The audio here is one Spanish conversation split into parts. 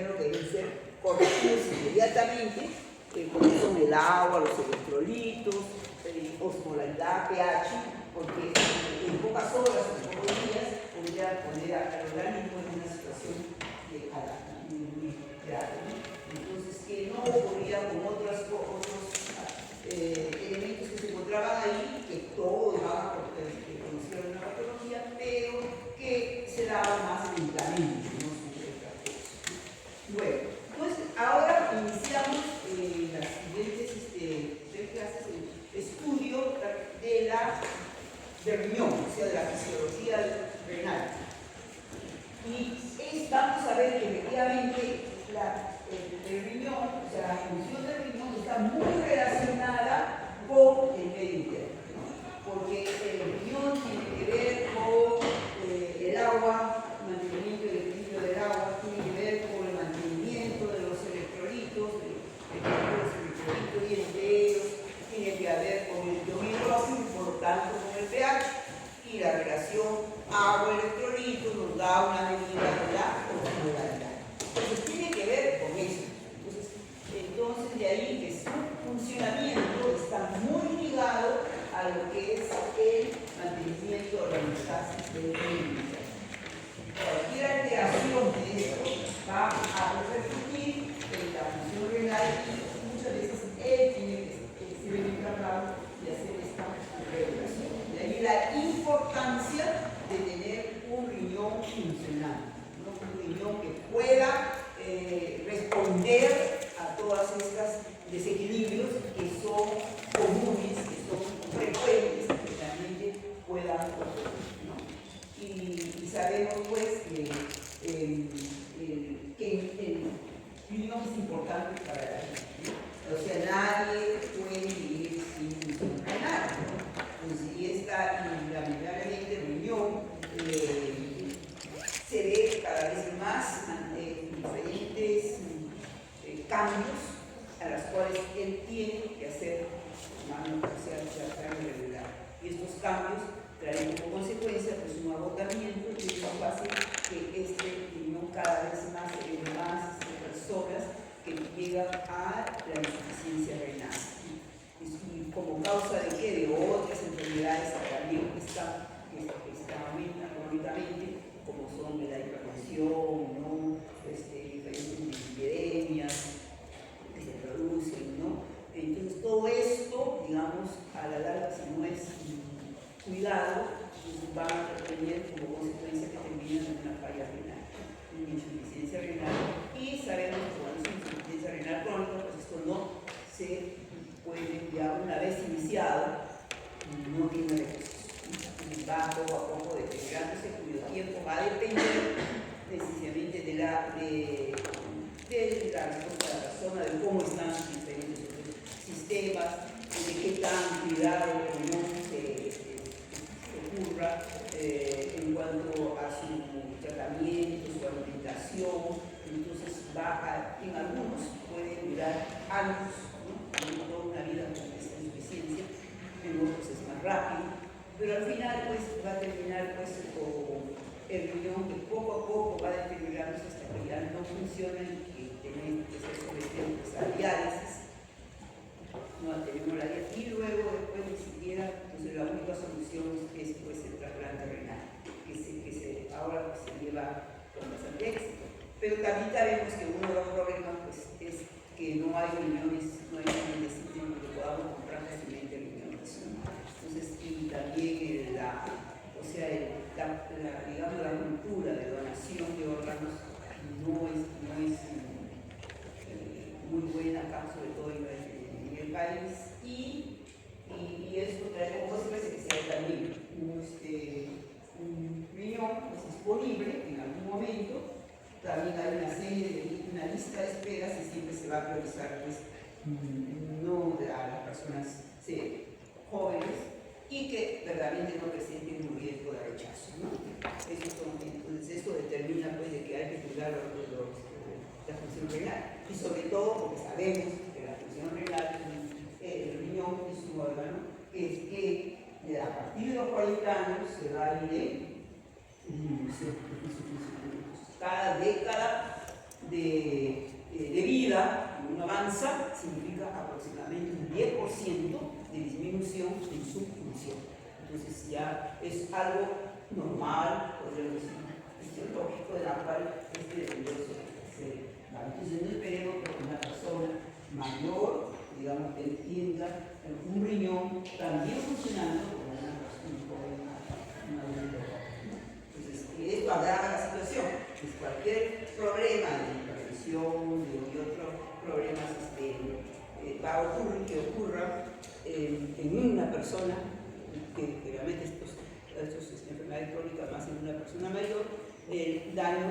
hierro que deben ser corregidos inmediatamente, como son el agua, los electrolitos, osmolaridad, pH, porque en pocas horas, en pocos días, podría poner al organismo en una situación muy grave, ¿no? Entonces, que no ocurría con otros elementos que se encontraban ahí, que todos van a conocer una patología, pero que se daba más lentamente, no sobre otra cosa. Bueno, pues ahora iniciamos las siguientes 3 clases de estudio del riñón, o sea, de la fisiología renal. Y vamos a ver que efectivamente el riñón, o sea, la función del riñón está muy relacionada con el medio interno, ¿no? Porque el riñón tiene que ver con el agua, el mantenimiento y el equilibrio del agua, tiene que ver con el mantenimiento de los electrolitos, y entre ellos tiene que ver con el hidrógeno y por lo tanto con el pH, y la relación agua-electrolitos nos da una medida de la osmolaridad. Entonces tiene que ver con eso. Entonces de ahí que su funcionamiento está muy ligado a lo que es el mantenimiento de la homeostasis del medio. Cualquier alteración de esto va a repercutir en la función renal y muchas veces él tiene que ser encargado de hacer esta regulación. De ahí la importancia de tener un riñón funcional, ¿no? Un riñón que pueda responder a todas estas desequilibrios que son comunes, que son frecuentes, que realmente puedan ocurrir, ¿no? Y sabemos pues que el riñón es importante para la vida, ¿no? O sea, nadie puede vivir sin renal, ¿no? Entonces, y lamentablemente el riñón se ve cada vez más diferentes cambios a los cuales él tiene que hacer la sangre regular. Y estos cambios traen como consecuencia pues, un agotamiento y eso hace que este riñón cada vez más personas que llegan a la insuficiencia renal. Y como causa de qué? De otras enfermedades que también están aumentando crónicamente, como son la hipertensión, ¿no? Diferentes epidemias que se producen, ¿no? Entonces todo esto, digamos, a la larga, si no es cuidado, pues van a tener como consecuencia que terminan en una falla renal, una insuficiencia renal. Y sabemos que cuando es una insuficiencia renal crónica, pues esto no se puede, ya una vez iniciado, no tiene recursos. Va poco a poco deteriorándose, cuyo tiempo va a depender precisamente de la respuesta de la persona, de cómo están sus diferentes sistemas, de qué tan cuidado o no se ocurra en cuanto a su tratamiento, su alimentación. Entonces en algunos puede durar años, ¿no? Toda una vida con esta insuficiencia, en otros es más rápido. Pero al final pues, va a terminar pues, con el riñón que poco a poco va deteriorándose hasta que ya no funciona y que tiene que ser sometido a diálisis. No tenemos la diálisis y luego después ni siquiera, entonces la única solución es pues, el trasplante renal, que ahora se lleva con bastante éxito. Pero también sabemos que uno de los problemas pues, es que no hay riñones de sitio en que podamos comprar fácilmente riñones, ¿no? Entonces, y también digamos, la cultura de donación de órganos no es muy buena acá, sobre todo en el país, y esto trae como consecuencia que sea también un riñón pues, disponible en algún momento. También hay una lista de esperas y siempre se va a priorizar pues, no a las personas jóvenes y que verdaderamente no presenten un riesgo de rechazo, ¿no? Entonces esto determina pues, de que hay que cuidar la función renal y sobre todo porque sabemos que la función renal, el riñón es un órgano que a partir de los 40 años se va a ir en disminución. Cada década de de vida, uno avanza, significa aproximadamente un 10% de disminución en su función. Entonces ya es algo normal, podríamos decir, fisiológico, de la cual dependoso se va. Entonces no esperemos que una persona mayor, digamos, que tenga un riñón también funcionando como una persona adulta. Entonces, esto agrava la situación. Pues cualquier problema de hipertensión y otros problemas va a ocurrir, que ocurra en una persona, que realmente estas enfermedades crónicas más en una persona mayor, el daño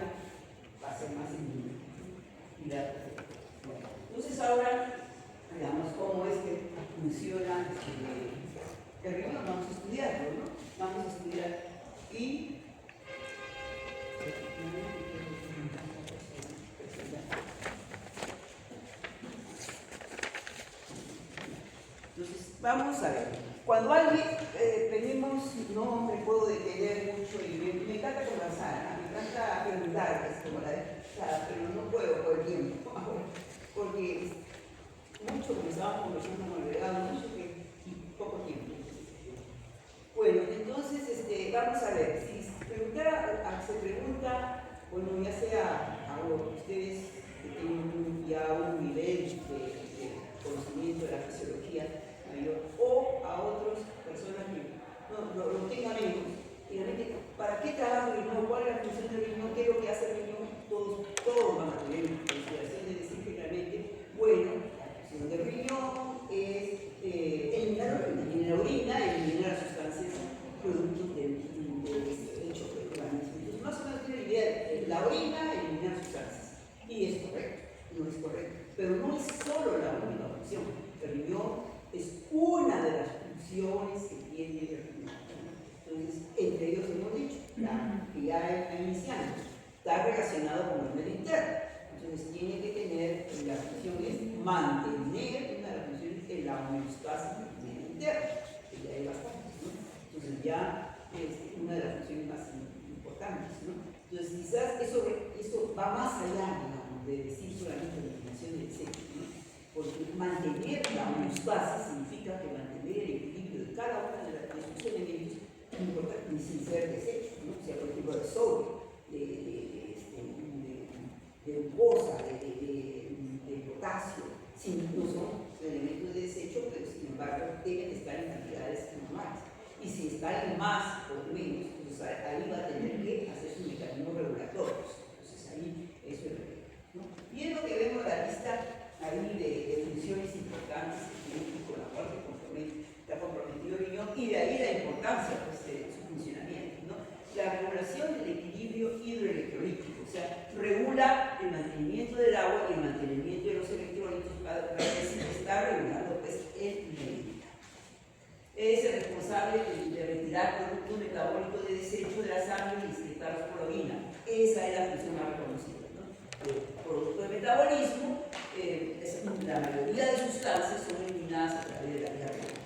va a ser más inmediato. Entonces ahora veamos cómo es que funciona el riñón. Vamos a estudiarlo, ¿no? Vamos a estudiar y entonces vamos a ver. Cuando alguien venimos, no me puedo detener mucho y me encanta conversar, me encanta preguntar, pero no puedo por el tiempo, porque mucho que estábamos conversando con el legado, mucho que poco tiempo. Bueno, entonces vamos a ver, si se pregunta, bueno, ya sea a ustedes que tienen ya un nivel de conocimiento de la fisiología mayor, o a otras personas que lo tengan menos, y realmente, ¿para qué trabaja el riñón? ¿Cuál es la función del riñón? ¿Qué es lo que hace el riñón? Todos van a tener consideración de decir que realmente, bueno, la función del riñón es eliminar la orina, eliminar las sustancias productos del hecho del organismo. Entonces, más o menos tiene la idea de la orina, eliminar sustancias. Y es correcto, no es correcto. Pero no es solo la única función. El riñón es una de las funciones que tiene el riñón. Entonces, entre ellos hemos dicho, que ya iniciamos, está relacionado con el medio interno. Entonces, tiene que tener, la función es mantener una de las funciones en la homeostasis del medio interno, que ya hay bastantes, ¿no? Entonces, ya es una de las funciones más importantes, ¿no? Entonces, quizás eso va más allá, digamos, de decir solamente la eliminación del sexo, ¿no? Porque mantener la homeostasis significa que mantener el equilibrio de cada una de sus elementos es importante, sin ser desecho, ¿no? O sea, por ejemplo, de sodio, de glucosa, de potasio, no son elementos de desecho, pero sin embargo deben estar en cantidades normales. Y si están más o menos, entonces ahí va a tener que hacer sus mecanismos regulatorios. Entonces ahí eso es lo que, ¿no? Y es lo que vemos la lista ahí de funciones importantes con la cual está comprometido el riñón, y de ahí la importancia, pues, de su funcionamiento, ¿no? La regulación del equilibrio hidroelectrolítico, o sea, regula el mantenimiento del agua y el mantenimiento de los electrolitos para decir que está regulando, pues, el medio. Es el responsable de retirar productos metabólicos de desecho de la sangre y excretarlos por la orina. Esa es la función más reconocida, ¿no? Producto de metabolismo, la mayoría de sustancias son eliminadas a través de la vía renal.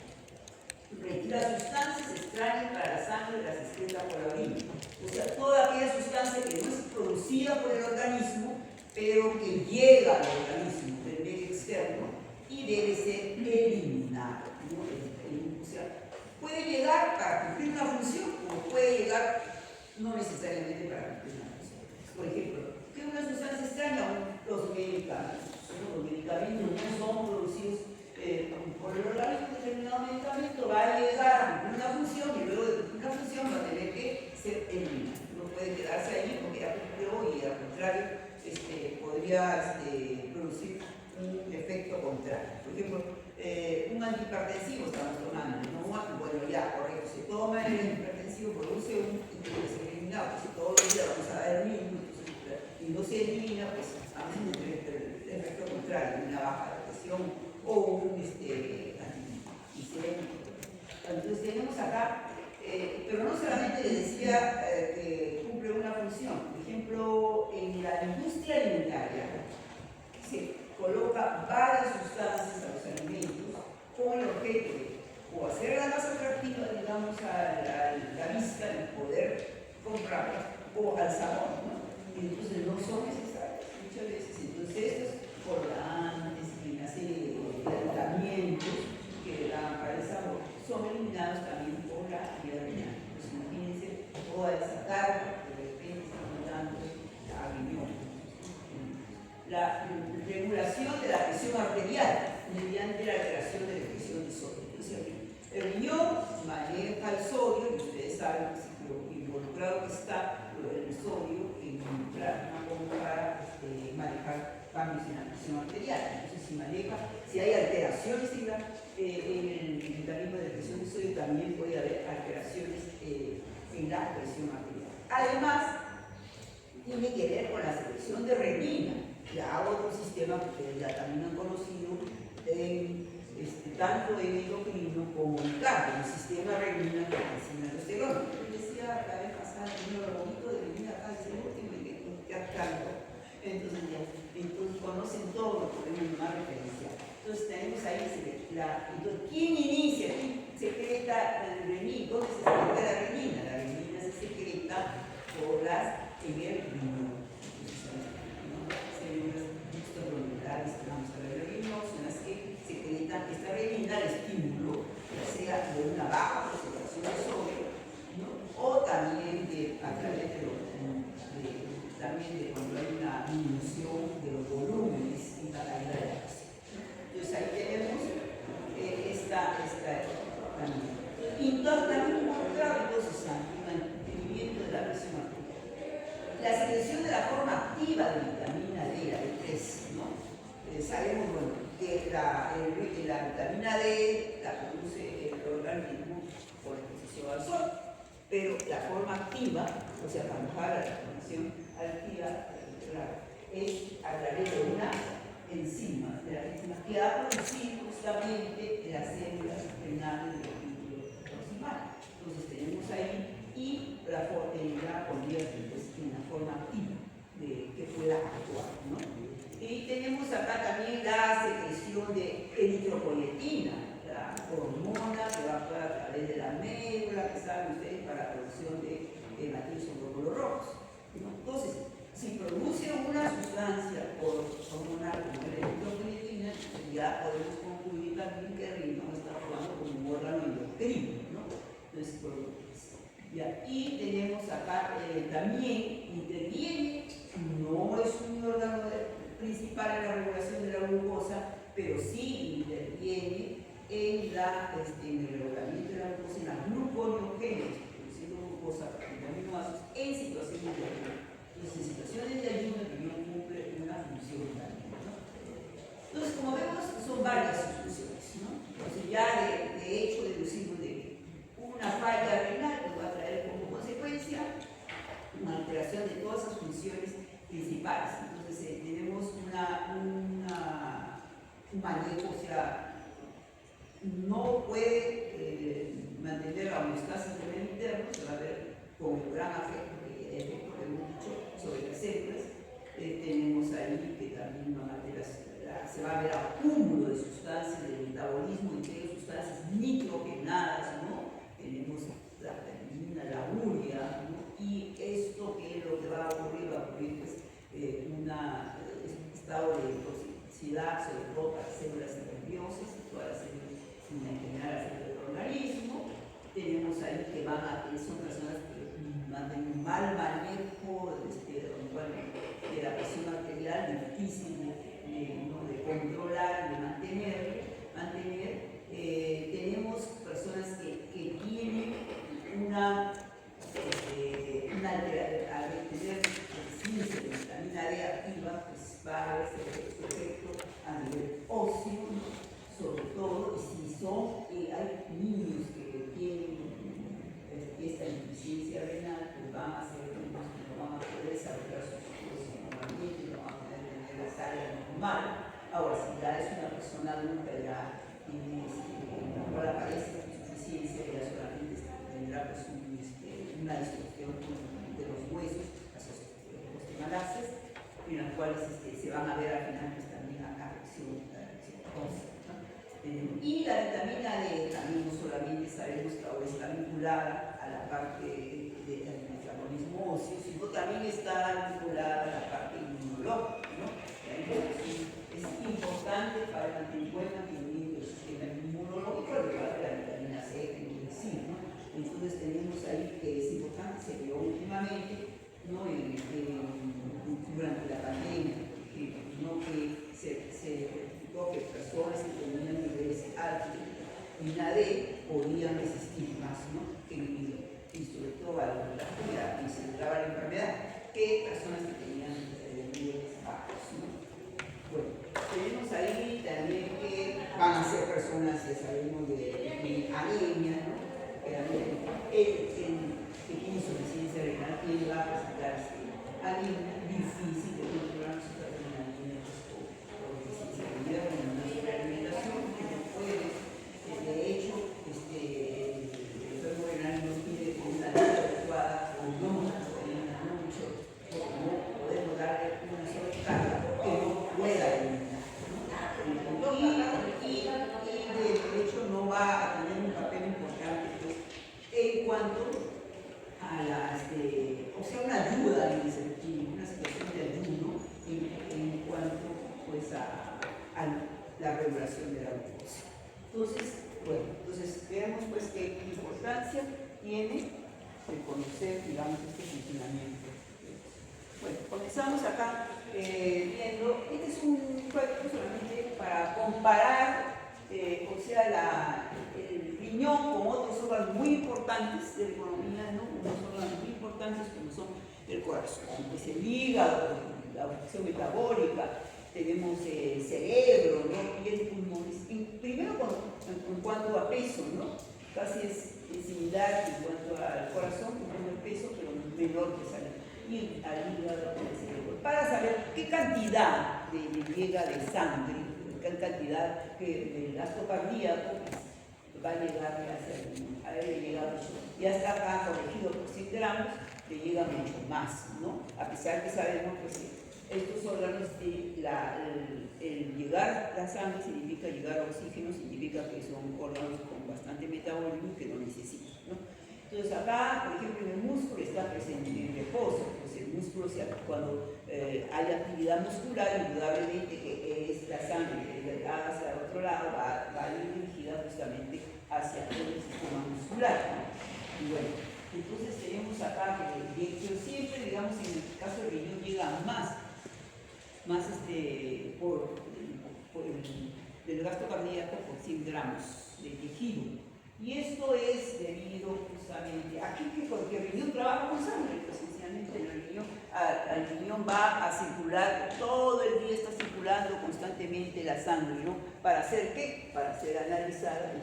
Retira sustancias extrañas para la sangre y las excreta por la orina. O sea, toda aquella sustancia que no es producida por el organismo, pero que llega al organismo del medio externo y debe ser eliminada, ¿no? O sea, puede llegar para cumplir una función o puede llegar no necesariamente para cumplir una función. Por ejemplo, ¿qué es una sustancia extraña? Los medicamentos. Los medicamentos no son producidos por el organismo. Determinado medicamento va a llegar a cumplir una función y luego de cumplir una función va a tener que ser eliminado. No puede quedarse ahí porque ya cumplió y al contrario podría producir un efecto contrario. Por ejemplo, un antihipertensivo estamos tomando, ¿no? Bueno, ya, correcto, se toma el antihipertensivo, produce un y tiene que ser eliminado, pues si todos los días vamos a dar el mismo, y no se elimina, pues hacen el efecto contrario, una baja de presión o un antiglicémico. Entonces tenemos acá, pero no solamente les decía que cumple una función. Por ejemplo, en la industria alimentaria se coloca varias sustancias a los alimentos con el objeto de o hacerlas más atractivas, digamos, a la vista, el poder comprarlas, o al sabor, ¿no? Entonces no son necesarias. Muchas veces la regulación de la presión arterial mediante la alteración de la presión de sodio. Entonces, el riñón maneja el sodio, y ustedes saben lo involucrado que está el sodio en una bomba para manejar cambios en la presión arterial. Entonces, si hay alteraciones en el mecanismo de presión de sodio, también puede haber alteraciones en la presión arterial. Además, tiene que ver con la secreción de renina, ya otro sistema que ustedes ya también han conocido, tanto en endocrino como en cardio, el sistema renina que enzima el testosterona. Yo decía la vez pasada, lo bonito de venir acá es el último y que tanto. Entonces conocen todo, podemos más referencia. Entonces tenemos ahí, entonces, ¿quién inicia? ¿Quién secreta el renina? ¿Dónde se secreta la renina? La renina se secreta por en el riñón. Células gustoglomerulares que vamos a ver en en las que secretan esta renina al estímulo, ya sea de una baja concentración de sodio, ¿no? O también a través también de cuando hay una disminución de los volúmenes y la caída de la presión. Entonces ahí tenemos esta también. También involucrado entonces el mantenimiento de la presión arterial. La secreción de la forma activa de vitamina D, la D3, ¿no? Sabemos, bueno, que la vitamina D la produce el organismo por exposición al sol, pero la forma activa, o sea, para bajar la formación activa, es a través de una enzima, que ha producido justamente las células renales del núcleo proximal. Entonces tenemos ahí y la convierte en la forma activa que pueda actuar, ¿no? Y tenemos acá también la secreción de eritropoyetina, la hormona que va a través de la médula, que saben ustedes, para la producción de hematíes o glóbulos rojos, ¿no? Entonces, si produce una sustancia hormonal como la eritropoyetina, ya podemos concluir también que el riñón está actuando como un órgano endocrino, ¿no? Entonces, y tenemos acá también interviene, no es un órgano principal en la regulación de la glucosa, pero sí interviene en el regulamiento de la glucosa, en la gluconeogénesis, produciendo glucosa por aminoácidos en situaciones de ayuno. Entonces, en situaciones de ayuno, el riñón cumple una función también, ¿no? Entonces, como vemos, son varias sus funciones, ¿no? Entonces, ya de hecho deducimos de que una falla renal nos va a traer como consecuencia una alteración de todas sus funciones principales. Entonces, tenemos un manejo, o sea, no puede mantener la homeostasis del medio interno, se va a ver con el gran efecto que hemos dicho sobre las células. Tenemos ahí que también se va a ver acúmulo de sustancias del metabolismo, entre sustancias nitrogenadas, ¿no? Tenemos la termina, la urea, ¿no? Y esto que es lo que va a ocurrir pues, un estado de toxicidad, sobre todo para células nerviosas y todas las células en general del organismo. Tenemos ahí que son personas que mantienen un mal manejo de la presión arterial, difícil de controlar y de mantener. Tenemos personas que tienen al tener presencia de vitamina D activa, pues va a haber este efecto a nivel óseo, ¿no? Sobre todo si hay niños que tienen esta insuficiencia renal, pues van a ser niños que no van a poder desarrollar sus funciones normalmente, no van a poder tener la sala normal. Ahora, si ya es una persona adulta, ya tiene no aparece la insuficiencia, ya solamente tendrá pues, una distorsión de los huesos, las osteomalacias, en las cuales se van a ver al final pues, también la corrección ósea, ¿no? Y la vitamina D también no solamente sabemos que ahora está vinculada a la parte del metabolismo óseo, sino también está vinculada a la parte inmunológica, ¿no? Es importante para el buen mantenimiento del sistema inmunológico, al igual que la vitamina C y el zinc, ¿no? Entonces tenemos ahí que es importante, se vio últimamente, ¿no? Durante la pandemia, que no que personas que tenían niveles altos de vitamina D podían resistir más, ¿no? Y sobre todo a la enfermedad, y se entraba la enfermedad, que personas que tenían niveles bajos, ¿no? Bueno, tenemos ahí también que van a ser personas, ya sabemos, de anemia, ¿no? Que tiene insuficiencia renal, que va a presentarse anemia difícil de controlar sus adrenalinas por deficiencia renal, con una superalimentación que no puede, de hecho, el enfermo renal no tiene una dieta adecuada o no mucho, no podemos darle una sola carga que no pueda eliminar, ¿no? Y de hecho no va a tener un papel importante pues, en cuanto a una ayuda en ese sentido, una situación de ayuno en cuanto pues, a la regulación de la glucosa. Entonces veamos pues qué importancia tiene el conocer, digamos, este funcionamiento. Bueno, comenzamos acá viendo, este es un cuadro solamente para comparar, el riñón con otros órganos muy importantes de la economía, ¿no? Unos órganos muy importantes como son el corazón, pues el hígado, la función metabólica, tenemos el cerebro, ¿no? Y el pulmón. Primero en cuanto a peso, ¿no? Casi es similar en cuanto al corazón, con el peso, pero menor que sale. Y al hígado, al cerebro. Para saber qué cantidad llega de sangre, qué cantidad del gasto cardíaco va a llegar a haber llegado ya está acá corregido por 100 gramos, le llega mucho más, ¿no? A pesar que sabemos que estos órganos, el llegar la sangre significa llegar a oxígeno, significa que son órganos con bastante metabolismo que no necesitan, ¿no? Entonces acá, por ejemplo, en el músculo está presente en reposo, pues el músculo, cuando hay actividad muscular, indudablemente que es la sangre hacia el otro lado, va a ir dirigida justamente hacia el sistema muscular, ¿no? Y bueno, entonces tenemos acá que siempre, digamos, en el caso del riñón llega más del gasto cardíaco por 100 gramos de tejido. Y esto es debido justamente aquí porque el riñón trabaja con sangre, pues esencialmente el riñón va a circular, todo el día está circulando constantemente la sangre, ¿no? ¿Para hacer qué? Para ser analizada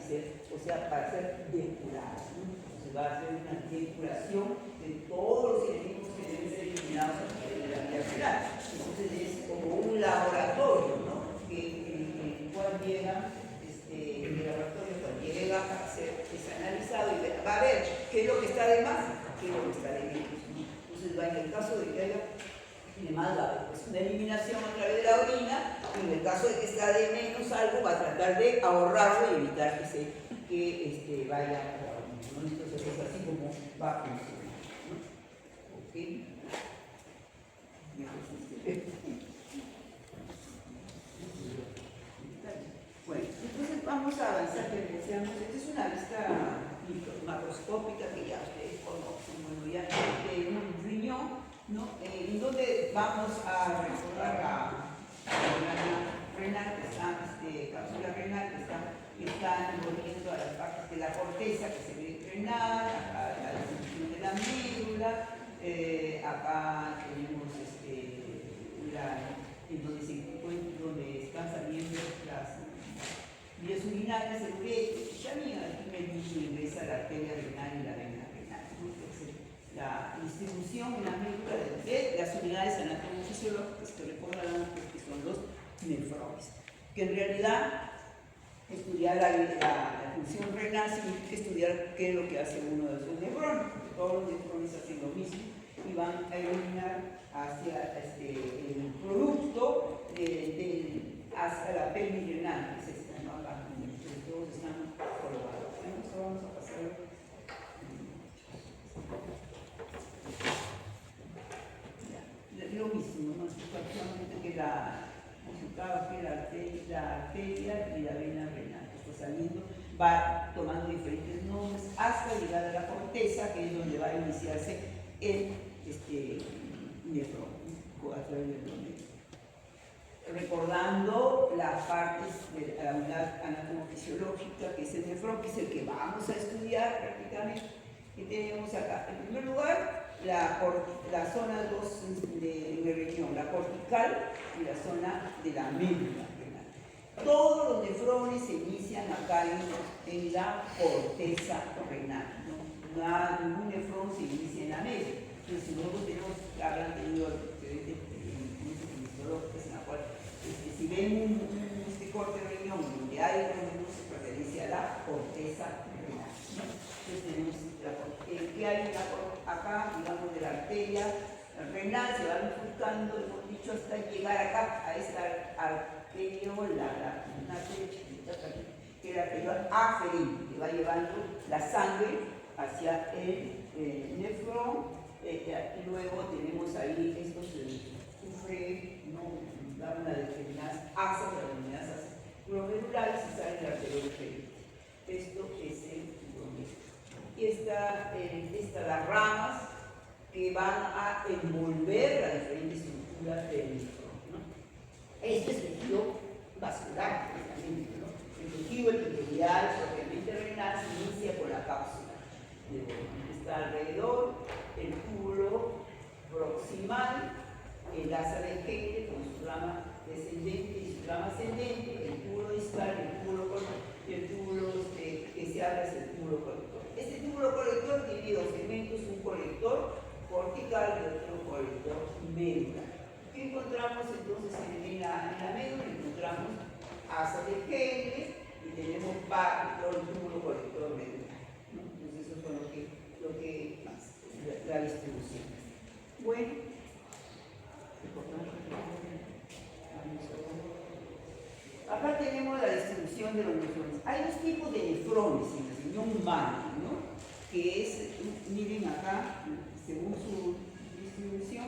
para ser depurada, ¿no? Entonces va a hacer una depuración de todos los elementos que deben ser eliminados de la vida real. Entonces es como un laboratorio, ¿no? En el cual llega el laboratorio cuando llega a ser analizado y va a ver qué es lo que está de más, qué es lo que está de menos, ¿no? Entonces va en el caso de que haya más pues una eliminación a través de la orina, y en el caso de que está de menos algo va a tratar de ahorrarlo y evitar que vaya a la orina, ¿no? Entonces es así como va a funcionar, ¿no? ¿Okay? Bueno, entonces vamos a avanzar, que decíamos, esta es una vista macroscópica que ya ustedes conocen, bueno, ya de un riñón, ¿no? En donde vamos a recordar la renal, que está, cápsula renal, que está envolviendo a las partes de la corteza, que se ve renal, acá la distribución de la médula, acá tenemos donde están saliendo las vías urinarias, el uretre, también aquí me ingresa la arteria renal y la vena renal, ¿no? Entonces, la distribución en la médula de las unidades anatomofisiológicas que recordarán que son los nefrones, que en realidad estudiar la función renal significa estudiar qué es lo que hace uno de esos nefrones, porque todos los nefrones hacen lo mismo y van a eliminar hacia el producto hacia la pelvis renal, que es esta, ¿no? Acá, todos están colocados. Esto vamos a pasar. Lo mismo, ¿no? Prácticamente que resultaba que la arteria y la vena renal que está saliendo va tomando diferentes nombres hasta llegar a la corteza, que es donde va a iniciarse el nefrón a través del nefrón. Recordando la las partes de la unidad anatomofisiológica, que es el nefrón, que es el que vamos a estudiar prácticamente. ¿Qué tenemos acá? En primer lugar, la zona 2 del riñón, la cortical y la zona de la médula renal. Todos los nefrones se inician acá en la corteza renal. Ningún nefrón se inicia en la médula. Entonces, si nosotros habrán tenido en la cual, si ven este corte de riñón donde hay riñón, se pertenece a la corteza renal. Entonces tenemos ¿qué hay acá? Digamos, de la arteria renal, se va bifurcando, hemos dicho, hasta llegar acá a esta arteriola, una arteria chiquita que es la arteriola aferente, que va llevando la sangre hacia el nefrón, y luego tenemos ahí estos una determinadas asas, determinadas glomerulares y sale la arteriola aferente. Esto es el glomérulo. Y está las ramas que van a envolver la diferente estructura del nefrón, ¿no? Este es tejido vascular, precisamente, ¿no? El tejido epitelial, propiamente renal, se inicia por la cápsula. Está alrededor el túbulo proximal, el asa de Henle con su rama descendente y su rama ascendente, el túbulo distal, el túbulo que se abre es el túbulo colector. Este túbulo colector tiene dos segmentos, un colector cortical y otro colector médula. ¿Qué encontramos entonces en la médula? Encontramos asa de Henle y tenemos el túbulo colector médula, ¿no? Entonces eso es lo que la distribución. Bueno. Acá tenemos la distribución de los nefrones. Hay dos tipos de nefrones en el riñón humano, ¿no? Que es, miren acá, según su distribución,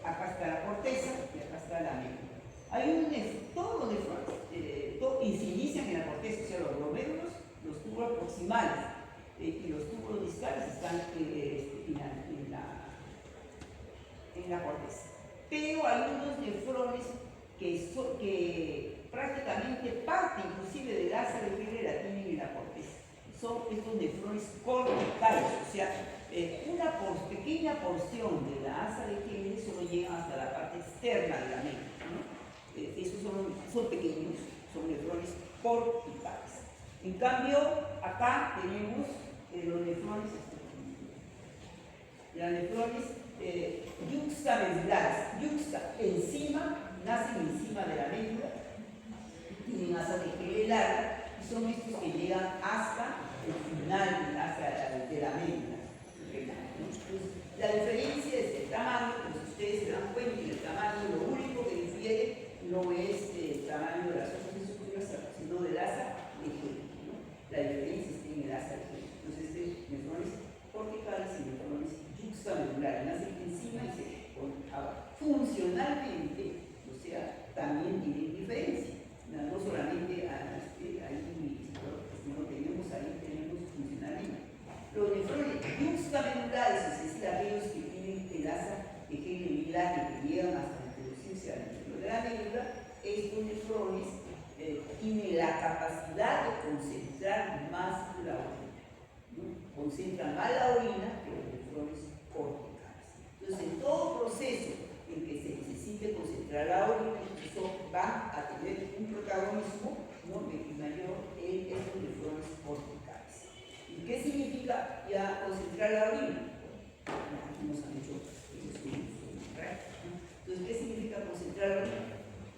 acá está la corteza y acá está la médula. Todos los nefrones y se inician en la corteza, o sea, los glomérulos, los túbulos proximales y los túbulos distales están en la corteza. Pero hay unos nefrones que prácticamente parte inclusive del asa de Henle la tienen en la corteza. Son estos nefrones corticales, o sea, una pequeña porción de la asa de Henle solo llega hasta la parte externa de la médula, ¿no? Esos son pequeños, son nefrones corticales. En cambio, acá tenemos los nefrones yuxtamedulares, nacen encima de la médula, tienen asa de Henle larga y son estos que llegan hasta el final de la médula. Entonces, la diferencia es el tamaño, pues ustedes se dan cuenta que el tamaño, lo único que difiere no es el tamaño de las otras estructuras, sino del asa de Henle, ¿no? La diferencia está en el asa de Henle. Entonces, nefrones corticales y nefrones yuxtamedulares nacen encima y se ponen abajo. Funcionalmente, o sea, también tienen diferencia. No solamente ahí, no tenemos ahí, tenemos funcionalmente. Los nefrones yuxtamedulares, es decir, aquellos que tienen el asa de Henle muy larga que llegan hasta introducirse al interior de la médula, estos nefrones tienen la capacidad de concentrar más la orina, ¿no? Concentran más la orina que los nefrones corticales. Entonces, en todo proceso en que se necesite concentrar la orina, eso va a tener un protagonismo, ¿no?, mayor en estos nefrones corticales. ¿Y qué significa ya concentrar la orina? Aquí nos han hecho estudios sobre el, ¿no? Entonces, ¿qué significa concentrar la orina?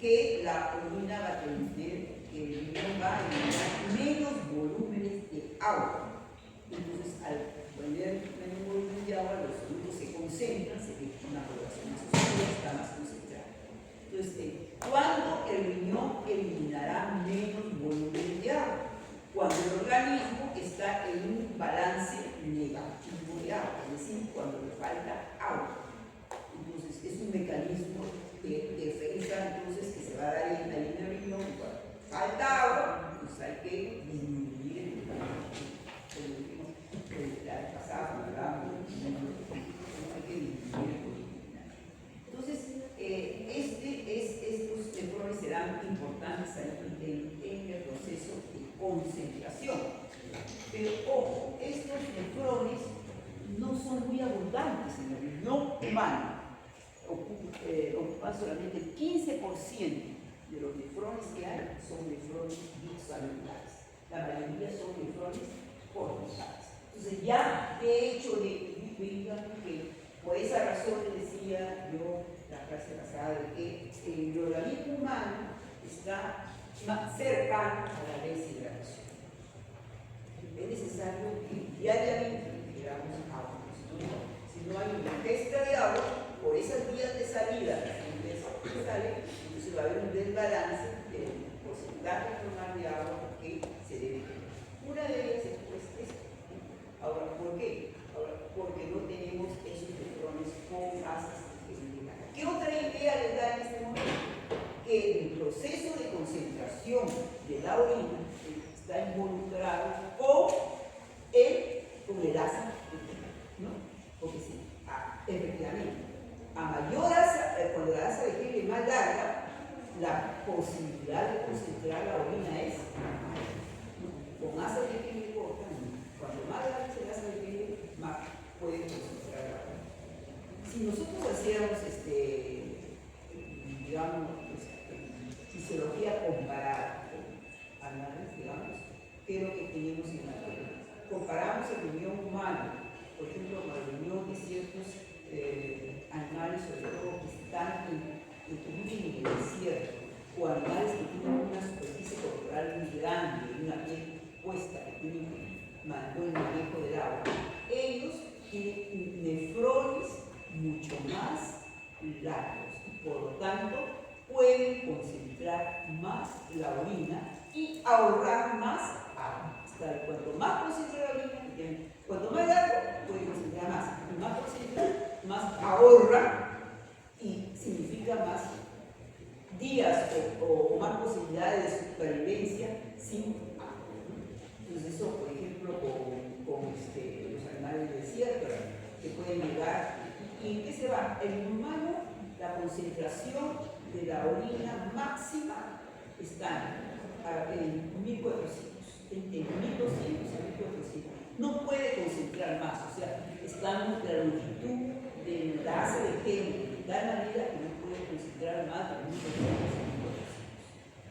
Que la orina va a tener, que el riñón va a eliminar menos volúmenes de agua. Entonces, al poner menos volumen de agua, los solutos se concentran, se ve una población más oscura, está más concentrada. Entonces, ¿cuándo el riñón eliminará menos volumen de agua? Cuando el organismo está en un balance negativo de agua, es decir, cuando le falta agua. Entonces, es un mecanismo de defensa, entonces, que se va a dar ahí en el riñón. Cuando falta agua, pues hay que disminuir la pasada, hay que disminuir el volumen. Entonces, estos nefrones serán importantes más en el proceso de concentración. Pero ojo, estos nefrones no son muy abundantes en el riñón humano. Ocupan solamente el 15% de los nefrones que hay son nefrones bisalulares. La mayoría son nefrones corticales. Entonces ya de hecho, digamos que por esa razón le decía yo la clase pasada de que el organismo humano está más cercano a la deshidratación. Es necesario que diariamente tiramos agua. Si no hay una ingesta de agua, por esas vías de salida que sale, entonces va a haber un desbalance del porcentaje normal de agua que se debe tener. Una de ellas es pues esta. Ahora, ¿por qué? Ahora, porque no tenemos esos nefrones con masas específicas. ¿Qué otra idea les da en este momento? Que el proceso de concentración de la orina está involucrado con el asa, ¿no? Porque sí, efectivamente, a mayor asa, cuando la asa de gel es más larga, la posibilidad de concentrar la orina es con asa de gel corta. Cuando más larga se la asa de gel, más puede concentrar la orina. Si nosotros hacíamos, digamos, fisiología comparada con animales, digamos, ¿qué es lo que tenemos en la orina? Comparamos el riñón humano, por ejemplo, con el riñón de ciertos animales, sobre todo que están que viven en el desierto, o animales que tienen una superficie corporal muy grande, una piel puesta, que tienen buen manejo del agua. Ellos tienen nefrones mucho más largos y por lo tanto pueden concentrar más la orina y ahorrar más agua. Cuanto más concentra la orina, cuanto más largo, puede concentrar más. Y más concentra, más ahorra y significa más días o más posibilidades de supervivencia sin agua. Entonces eso, por ejemplo, con los animales del desierto, que pueden llegar. ¿Y en qué se va? En el humano, la concentración de la orina máxima está en 1400. Entre 1200 y 1400. No puede concentrar más, o sea, estamos en la longitud de la asa de gel de tal manera que no puede concentrar más de 1200 a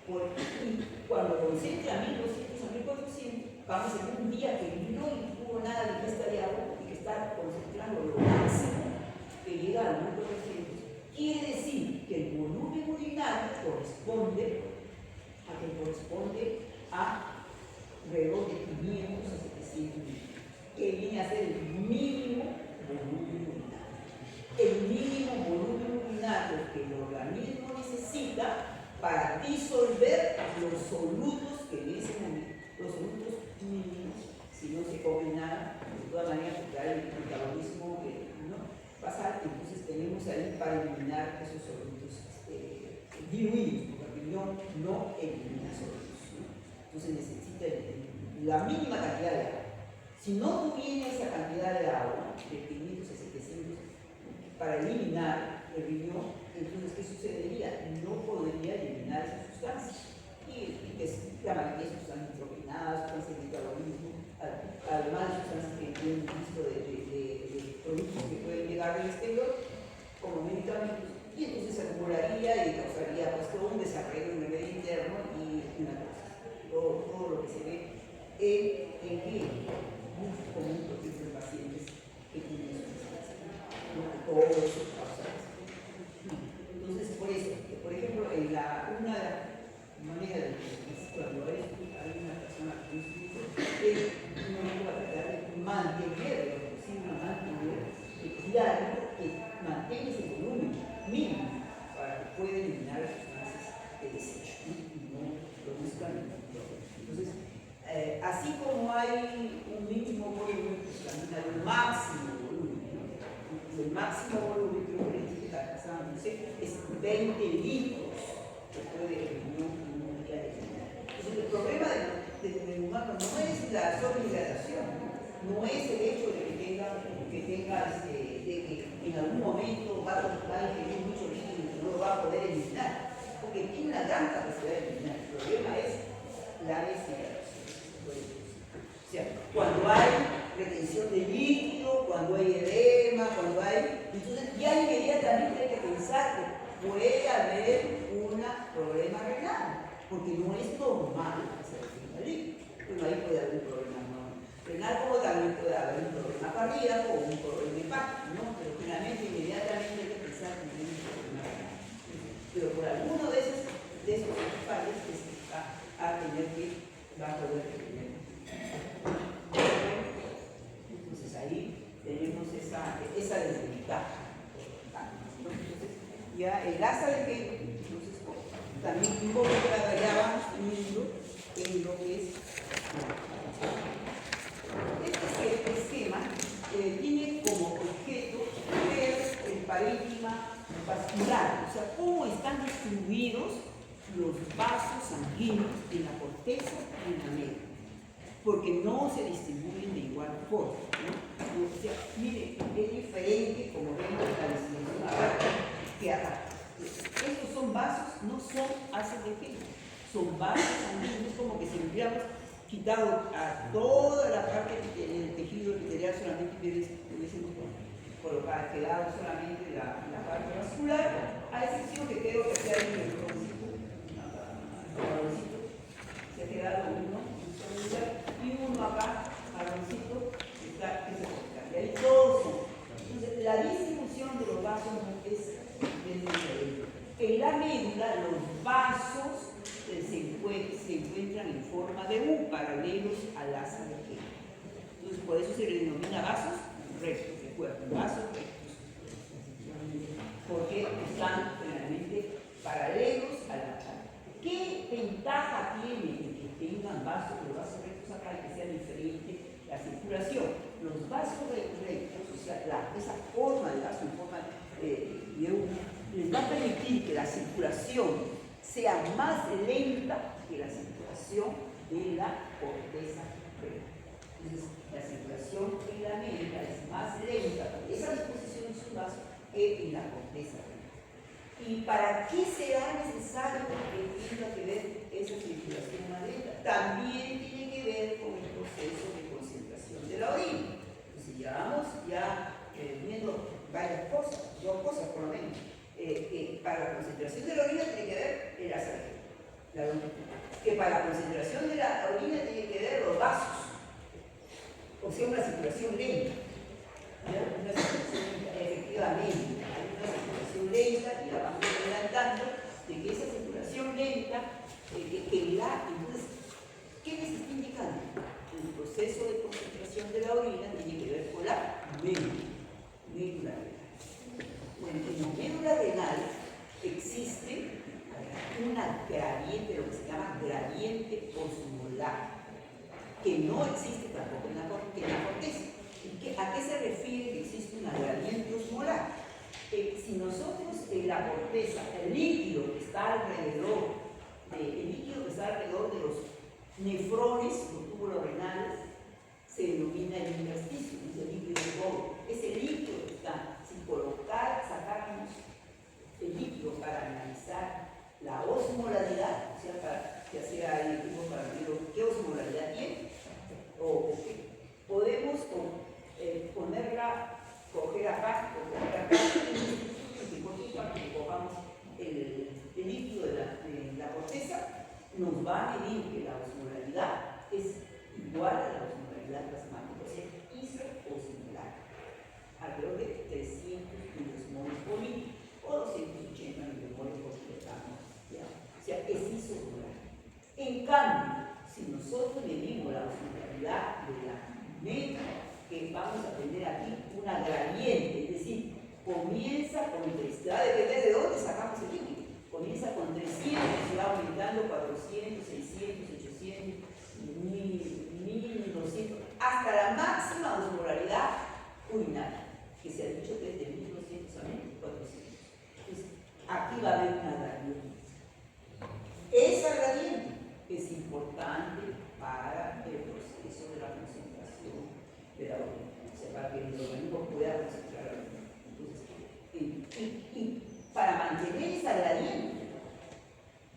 1400. Y cuando concentra 1200 a 1400, vamos a tener un día que no hubo nada de ingesta de agua y que está concentrando lo máximo que llega a 1400. Quiere decir que el volumen urinario corresponde a alrededor de 500 a 700 litros, que viene a ser el mínimo volumen urinario. El mínimo volumen urinario que el organismo necesita para disolver los solutos que en ese momento, los solutos mínimos, si no se come nada, de todas maneras, el metabolismo basal, entonces tenemos ahí para eliminar esos solutos diluidos, porque el riñón no elimina solutos. Entonces necesita la mínima cantidad de agua. Si no tuviera esa cantidad de agua, de 500 a 700, para eliminar el riñón, entonces ¿qué sucedería? No podría eliminar esas sustancias. Y la mayoría de sustancias nitrogenadas, sustancias de metabolismo, además de sustancias que tienen un visto de productos que pueden llegar del exterior, como medicamentos, y entonces se acumularía y causaría pues, todo un desarrollo en el medio interno y una cosa. Todo lo que se ve en mucho común, por ejemplo, en pacientes que tienen sustancias. Todo eso causa eso. Entonces, por eso, por ejemplo, una manera de cuando hay una persona que es uno va a tratar de mantener, diario, que mantenga ese volumen mínimo para que pueda eliminar las sustancias de desecho, y no lo buscan. Entonces, así como hay un mínimo volumen, pues también hay un máximo volumen, ¿no? El máximo volumen que uno está pasando, es 20 litros que puede el riñón en un día de vida. Entonces, el problema del humano no es la sobrehidratación, no es el hecho de que en algún momento va a ingerir mucho líquido y no lo va a poder eliminar, porque tiene una gran capacidad de eliminar. El la deshidratación. O sea, cuando hay retención de líquido, cuando hay edema, cuando hay... Entonces ya inmediatamente hay que pensar que puede haber un problema renal, porque no es normal que se retenga líquido. Bueno, ahí puede haber un problema renal, como también puede haber un problema cardíaco o un problema hepático, ¿no? Pero finalmente inmediatamente hay que pensar que tiene un problema renal. Pero por alguno de esos fallos que se va a tener que, va a poder tener. Entonces ahí tenemos esa desventaja. Entonces ya el asa de Henle, entonces también involucra, ya vamos teniendo en lo que es este esquema tiene como objeto ver el parénquima vascular, o sea, cómo están distribuidos los vasos sanguíneos en la corteza y en la médula, porque no se distribuyen de igual forma, ¿no? O sea, mire, es diferente, como vemos en la distribución acá, que acá. Estos son vasos, no son haces de Henle, son vasos sanguíneos, como que si hubiéramos quitado a toda la parte del tejido epitelial, solamente hubiésemos colocado, quedado solamente la parte vascular, a excepción que creo que sea el baloncito, se ha quedado uno celular y uno acá, baloncito, que se corta. Y ahí todos son. Entonces, la distribución de los vasos es diferente. En la médula, los vasos se encuentran en forma de U, paralelos al asa de Henle. Entonces, por eso se le denomina vasos rectos, recuerden, vasos rectos, porque están realmente paralelos a la asa. ¿Qué ventaja tiene el que tengan los vasos rectos acá y que sea diferente la circulación? Los vasos rectos, o sea, esa forma de vaso en forma de U, les va a permitir que la circulación sea más lenta que la circulación de la corteza renal. Entonces, la circulación en la médula es más lenta por esa disposición en su vaso que en la corteza renal. ¿Y para qué será necesario que tenga que ver esa circulación más lenta? También tiene que ver con el proceso de concentración de la orina. Entonces, ya vamos viendo varias cosas, dos cosas por lo menos. Para la concentración de la orina tiene que ver el asa de Henle, la longitud. Que para la concentración de la orina tiene que ver los vasos, o sea, una circulación lenta. Una circulación lenta, efectivamente, hay una circulación lenta, y la vamos adelantando, de que esa circulación lenta, entonces, ¿qué les está indicando? El proceso de concentración de la orina tiene que ver con la médula renal. Bueno, en la médula renal existe una gradiente, lo que se llama gradiente osmolar, que no existe tampoco en la corteza. ¿A qué se refiere que existe una gradiente osmolar? Si nosotros en la corteza, el líquido que está alrededor de los nefrones, los túbulos renales, se denomina el intersticio, es el líquido de Bode. Ese líquido que está, sin sacáramos el líquido para analizar la osmolaridad, o sea, ya sea el equipo para ver qué osmolaridad tiene, o podemos coger acá, y cuando cojamos el líquido de la corteza, nos va a medir que la osmolaridad es igual a la osmolaridad plasmática, o sea, isosmolar, alrededor de 300 milimoles por litro o 280 milimoles por kilogramo, o sea, es isosmolar. En cambio, si nosotros medimos la osmolaridad de la médula, que vamos a tener aquí una gradiente, es decir, comienza con 300, va a depender de dónde sacamos el líquido, comienza con 300 y va aumentando 400, 600, 800, 1000, 1200, hasta la máxima osmolaridad urinaria, que se ha dicho que es de 1200 a 1400. Entonces, aquí va a haber una gradiente. Esa gradiente es importante para el proceso de la concentración de la orina, o sea, para que el organismo pueda concentrar la orina. Entonces, y para mantener esa gradiente,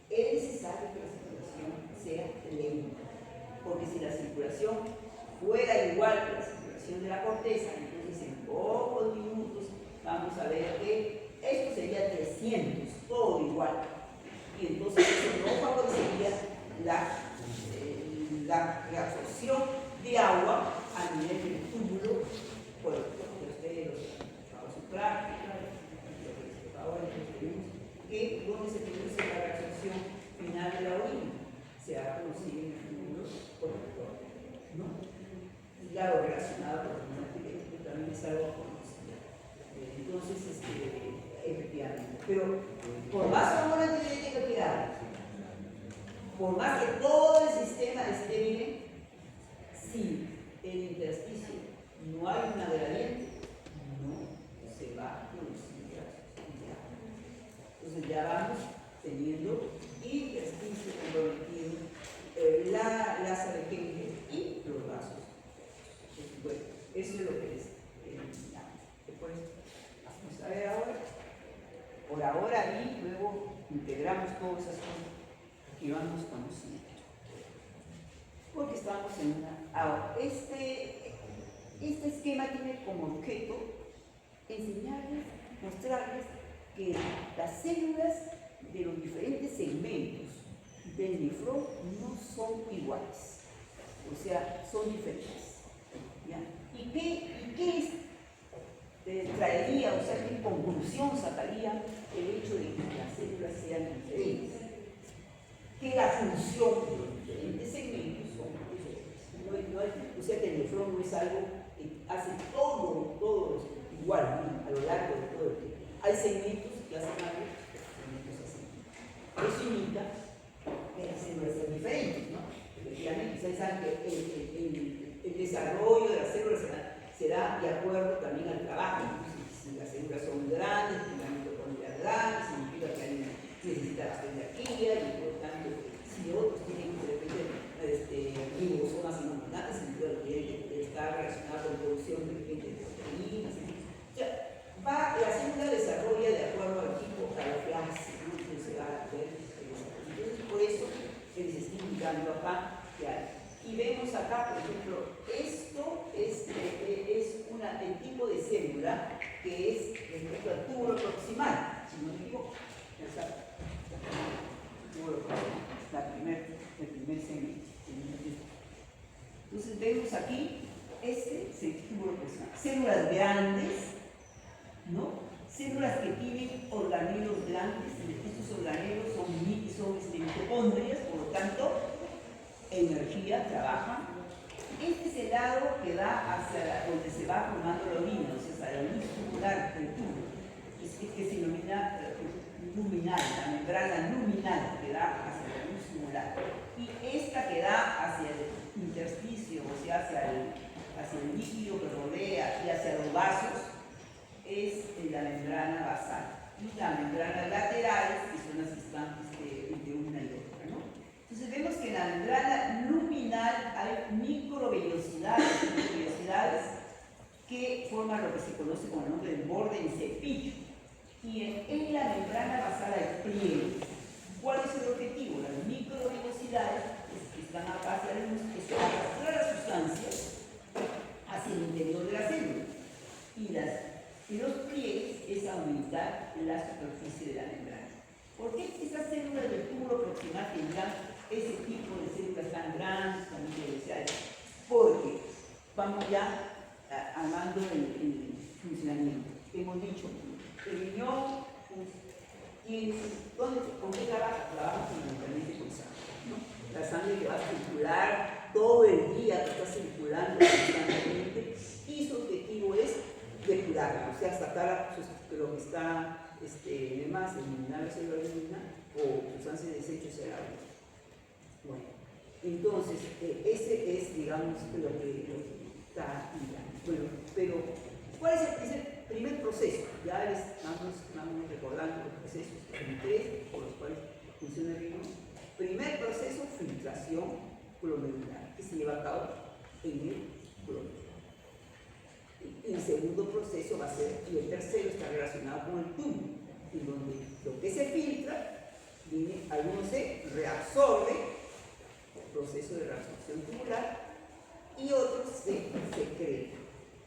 es necesario que la circulación sea lenta. la circulación fuera igual que la circulación de la corteza, entonces en pocos minutos vamos a ver que esto sería 300, todo igual. Y entonces eso no favorecería la absorción de agua a nivel del túbulo, por que ustedes los trabajos en práctica, ahora tenemos que donde se produce la reabsorción final de la orina, se ha producido en el túbulo corrector, ¿no? Y claro, relacionado con el accidente, también es algo conocido. Entonces, efectivamente, pero por más hormonas genéticas que hay, por más que todo el sistema esté bien, si el intersticio no hay una gradiente, no se va a producir reabsorción. Entonces ya vamos teniendo intersticio comprometido, la sargente y los vasos. Bueno, eso es lo que es. Después vamos a ver ahora. Por ahora y luego integramos todas esas cosas que vamos conociendo. Porque estamos en una... Ahora, este esquema tiene como objeto enseñarles, mostrarles que las células de los diferentes segmentos del nefrón no son iguales, o sea, son diferentes. ¿Ya? ¿Y qué traería, o sea, qué conclusión sacaría el hecho de que las células sean diferentes? Que la función de los diferentes segmentos son diferentes. O sea, que el nefrón no es algo que hace todo igual, a lo largo de todo el tiempo. Hay segmentos que hacen algo, segmentos así. Eso indica que las células son diferentes, ¿no? Efectivamente, ustedes saben que el desarrollo de las células será de acuerdo también al trabajo. Si las células son grandes, tienen una mitocondria grande, significa que hay necesita bastante energía y por lo tanto, si otros tienen de repente ribosomas inordinadas, significa que está relacionada con la producción de repente de proteínas. O sea, la célula desarrolla de acuerdo al tipo, a lo que hace, ¿no? Entonces se va a ver. Entonces, por eso les estoy indicando acá que hay. Y vemos acá, por ejemplo, esto es el tipo de célula que es respecto al túbulo proximal, si no me equivoco. El primer segmento. Entonces vemos aquí, este es el túbulo proximal. Células grandes, ¿no? Células que tienen organelos grandes. Estos organelos son mitocondrias, por lo tanto, energía, trabajan. Este es el lado que da hacia donde se va formando la orina, o sea, hacia la luz tubular del túbulo, que se denomina luminal, la membrana luminal que da hacia la luz tubular. Y esta que da hacia el intersticio, o sea, hacia el líquido que rodea y hacia los vasos, es la membrana basal. Y las membranas laterales, que son las que están entre una y otra, ¿no? Entonces vemos que en la membrana luminal hay microvellosidades que forman lo que se conoce como el nombre del borde en cepillo. Y en la membrana basal hay pliegues. ¿Cuál es el objetivo? Las microvellosidades que están acá hacia la luz, es arrastrar las sustancias hacia el interior de la célula. Y los pliegues es aumentar la superficie de la membrana. ¿Por qué estas células del túbulo proximal tendrán ese tipo de células tan grandes, tan microvellosidades? Porque vamos ya armando el funcionamiento. Hemos dicho, el riñón, ¿con qué trabaja? Trabaja fundamentalmente con sangre, ¿no? La sangre que va a circular todo el día, que está circulando constantemente, y su objetivo es depurarla, o sea, sacar lo que está demás, eliminar la célula luminal o sustancias de desechos cerebrales. Bueno, entonces, ese es, digamos, lo que está indicando. Bueno, pero, ¿cuál es el primer proceso? Ya les vamos recordando los procesos, tres por los cuales funciona el riñón. Primer proceso, filtración glomerular, que se lleva a cabo en el glomérulo. Y el segundo proceso va a ser, y el tercero está relacionado con el túbulo, en donde lo que se filtra, algunos se reabsorbe proceso de reabsorción tubular, y otros de secreto,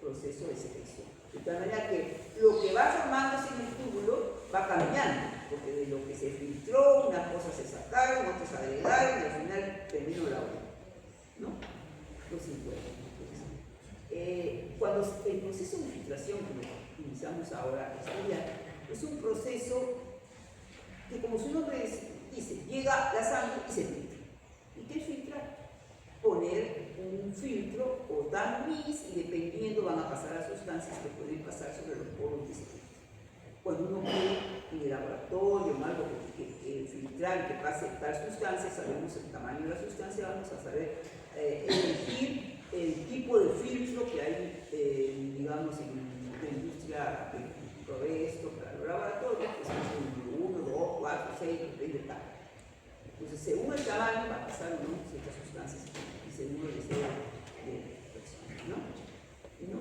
proceso de secreción. De tal manera que lo que va formándose en el túbulo va cambiando, porque de lo que se filtró, unas cosas se sacaron, otras se agregaron, y al final terminó la obra, ¿no? Entonces, bueno, cuando el proceso de filtración que iniciamos ahora a estudiar es un proceso que, como su nombre dice, llega la sangre y se filtra. ¿Y qué es filtrar? Poner un filtro o dar mis, y dependiendo van a pasar las sustancias que pueden pasar sobre los poros de ese filtro. Cuando uno quiere en el laboratorio o algo que filtrar y que pase tal sustancia, sabemos el tamaño de la sustancia, vamos a saber elegir el tipo de filtro que hay, digamos, en la industria que provee esto para los laboratorios, que son 1, 2, 4, 6, depende de tal. Entonces, según el tamaño va a pasar, ¿no?, ciertas sustancias y según el deseo de persona, ¿no?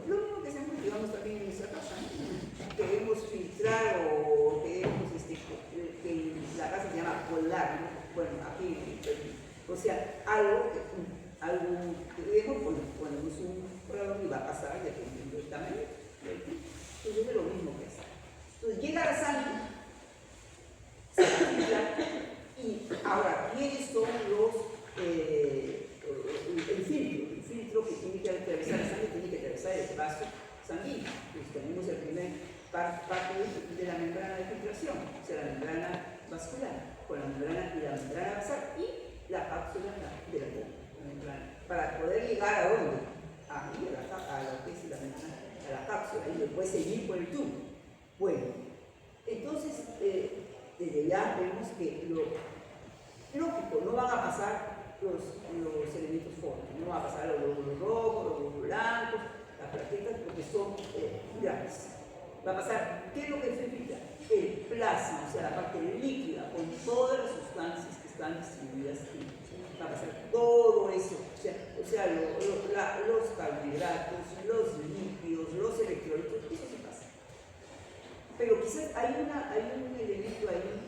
Lo mismo que hacemos, digamos, también en nuestra casa, ¿no? Queremos filtrar o queremos que la casa se llama colar, ¿no? Bueno, aquí, o sea, algo que debemos ponemos un programa y va a pasar dependiendo del tamaño. Entonces es lo mismo que hacer. Entonces llega la sangre, se filtra, y ahora, ¿quiénes son el filtro que tiene que atravesar la sangre? Tiene que atravesar el vaso sanguíneo. Entonces tenemos el primer parte de la membrana de filtración, o sea, la membrana vascular, con la membrana basal y la cápsula de la membrana. Para poder llegar a dónde? Ahí, a lo que es la membrana, a la cápsula, y después seguir por el tubo. Bueno, entonces, desde ya vemos que lógico, no van a pasar los elementos fórmicos, no va a pasar los glóbulos rojos, los glóbulos blancos, las plaquetas, porque son grandes. Va a pasar, ¿qué es lo que se filtra? El plasma, o sea, la parte líquida, con todas las sustancias que están distribuidas aquí. Va a pasar todo eso, o sea los carbohidratos, los lípidos, los electrolitos, eso se pasa. Pero quizás hay un elemento ahí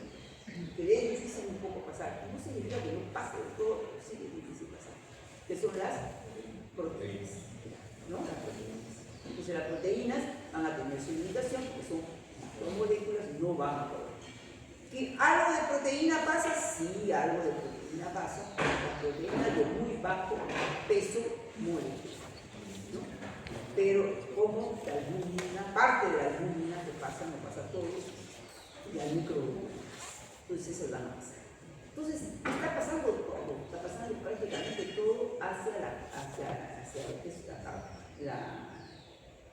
que es difícil un poco pasar. No significa que no pase de todo, pero sí es difícil pasar. Que son las proteínas, ¿no? Las proteínas. Entonces las proteínas van a tener su limitación, porque son macromoléculas, no van a poder. ¿Que algo de proteína pasa? Sí, algo de proteína pasa. La proteína de muy bajo peso molecular, ¿no? Pero como la albúmina, parte de la albúmina que pasa, no pasa todo, y hay micromoléculas. Entonces esas van a pasar. Entonces está pasando todo, está pasando prácticamente todo hacia lo que es la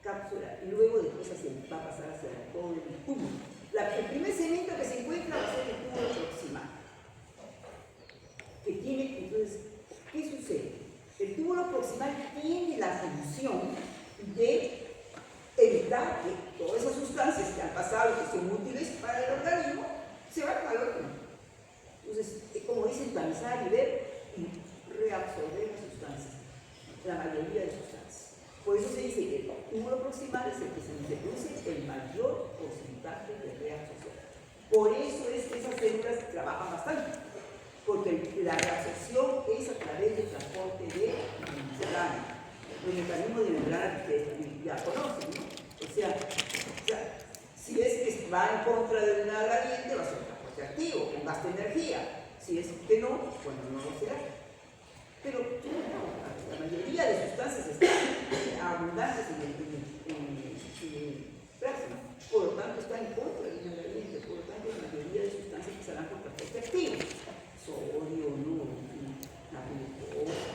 cápsula, y luego después va a pasar hacia todo el túbulo. El primer segmento que se encuentra va a ser el túbulo proximal. Que tiene, entonces, ¿qué sucede? El túbulo proximal tiene la función de evitar que todas esas sustancias que han pasado, que son útiles para el organismo, se vayan al organismo. Entonces, como dicen, pensar y ver y reabsorber las sustancias, la mayoría de sustancias. Por eso se dice que el túbulo proximal es el que se produce el mayor porcentaje de reabsorción. Por eso es que esas células trabajan bastante, porque la reabsorción es a través del transporte de membrana, el mecanismo de membrana que ustedes ya conocen, ¿no? O sea, si es que va en contra de una gradiente, va a ser un transporte activo, con gasto de energía. Si es que no, bueno, no lo será. Pero la mayoría de sustancias están abundantes en el plasma, por lo tanto está en contra de una gradiente, por lo tanto la mayoría de sustancias que serán por transporte activo, sodio, no, la glucosa,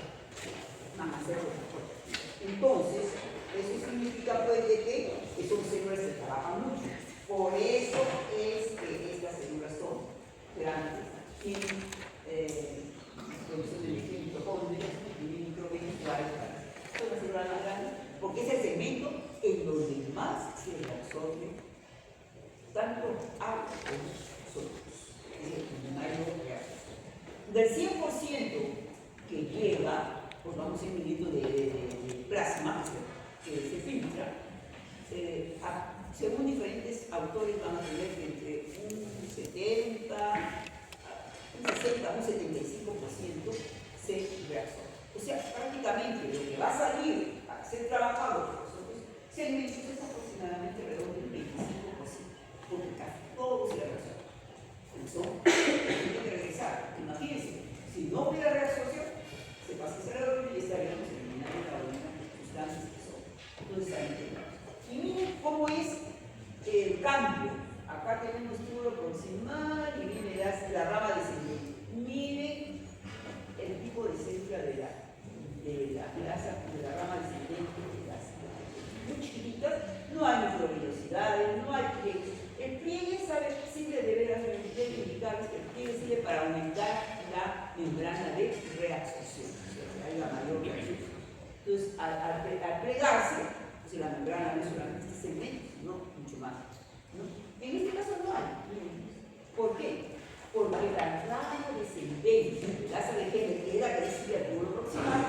van a ser por transporte activo. Entonces, eso significa pues de que son células que trabajan mucho. Por eso es que estas células son grandes, tienen producción de mitocondrias y microvasculares. Son las células más grandes porque es el segmento en donde más se absorbe tanto agua como sólidos. Es el mayor reacción. Del 100% que llega, pues vamos a ir midiendo de plasma que se filtra, según diferentes autores van a tener entre un 70, un 60, un 75% se reabsorbe. O sea, prácticamente lo que va a salir para ser trabajado por los otros segmentos es aproximadamente alrededor del 25%, porque casi todo se reabsorbe. Entonces, tiene que regresar. Imagínense, si no hubiera reabsorción, se pasa a ser y estaríamos eliminando cada una de las sustancias que son necesariamente. Y miren cómo es el cambio. Acá tenemos túbulo proximal y viene la rama descendente. Miren el tipo de célula de la rama descendente, de las muy chiquititas. No hay microvellosidades, no hay pliegues. El pliegue sirve de veras, debe indicarles que el pliegue sirve para aumentar la membrana de reabsorción, o sea, hay la mayor reabsorción. Entonces, al plegarse, pues la membrana no es solamente este segmento, sino mucho más. ¿No? En este caso no hay. ¿Por qué? Porque la rama descendente del asa de Henle, que es la que recibe el túbulo proximal,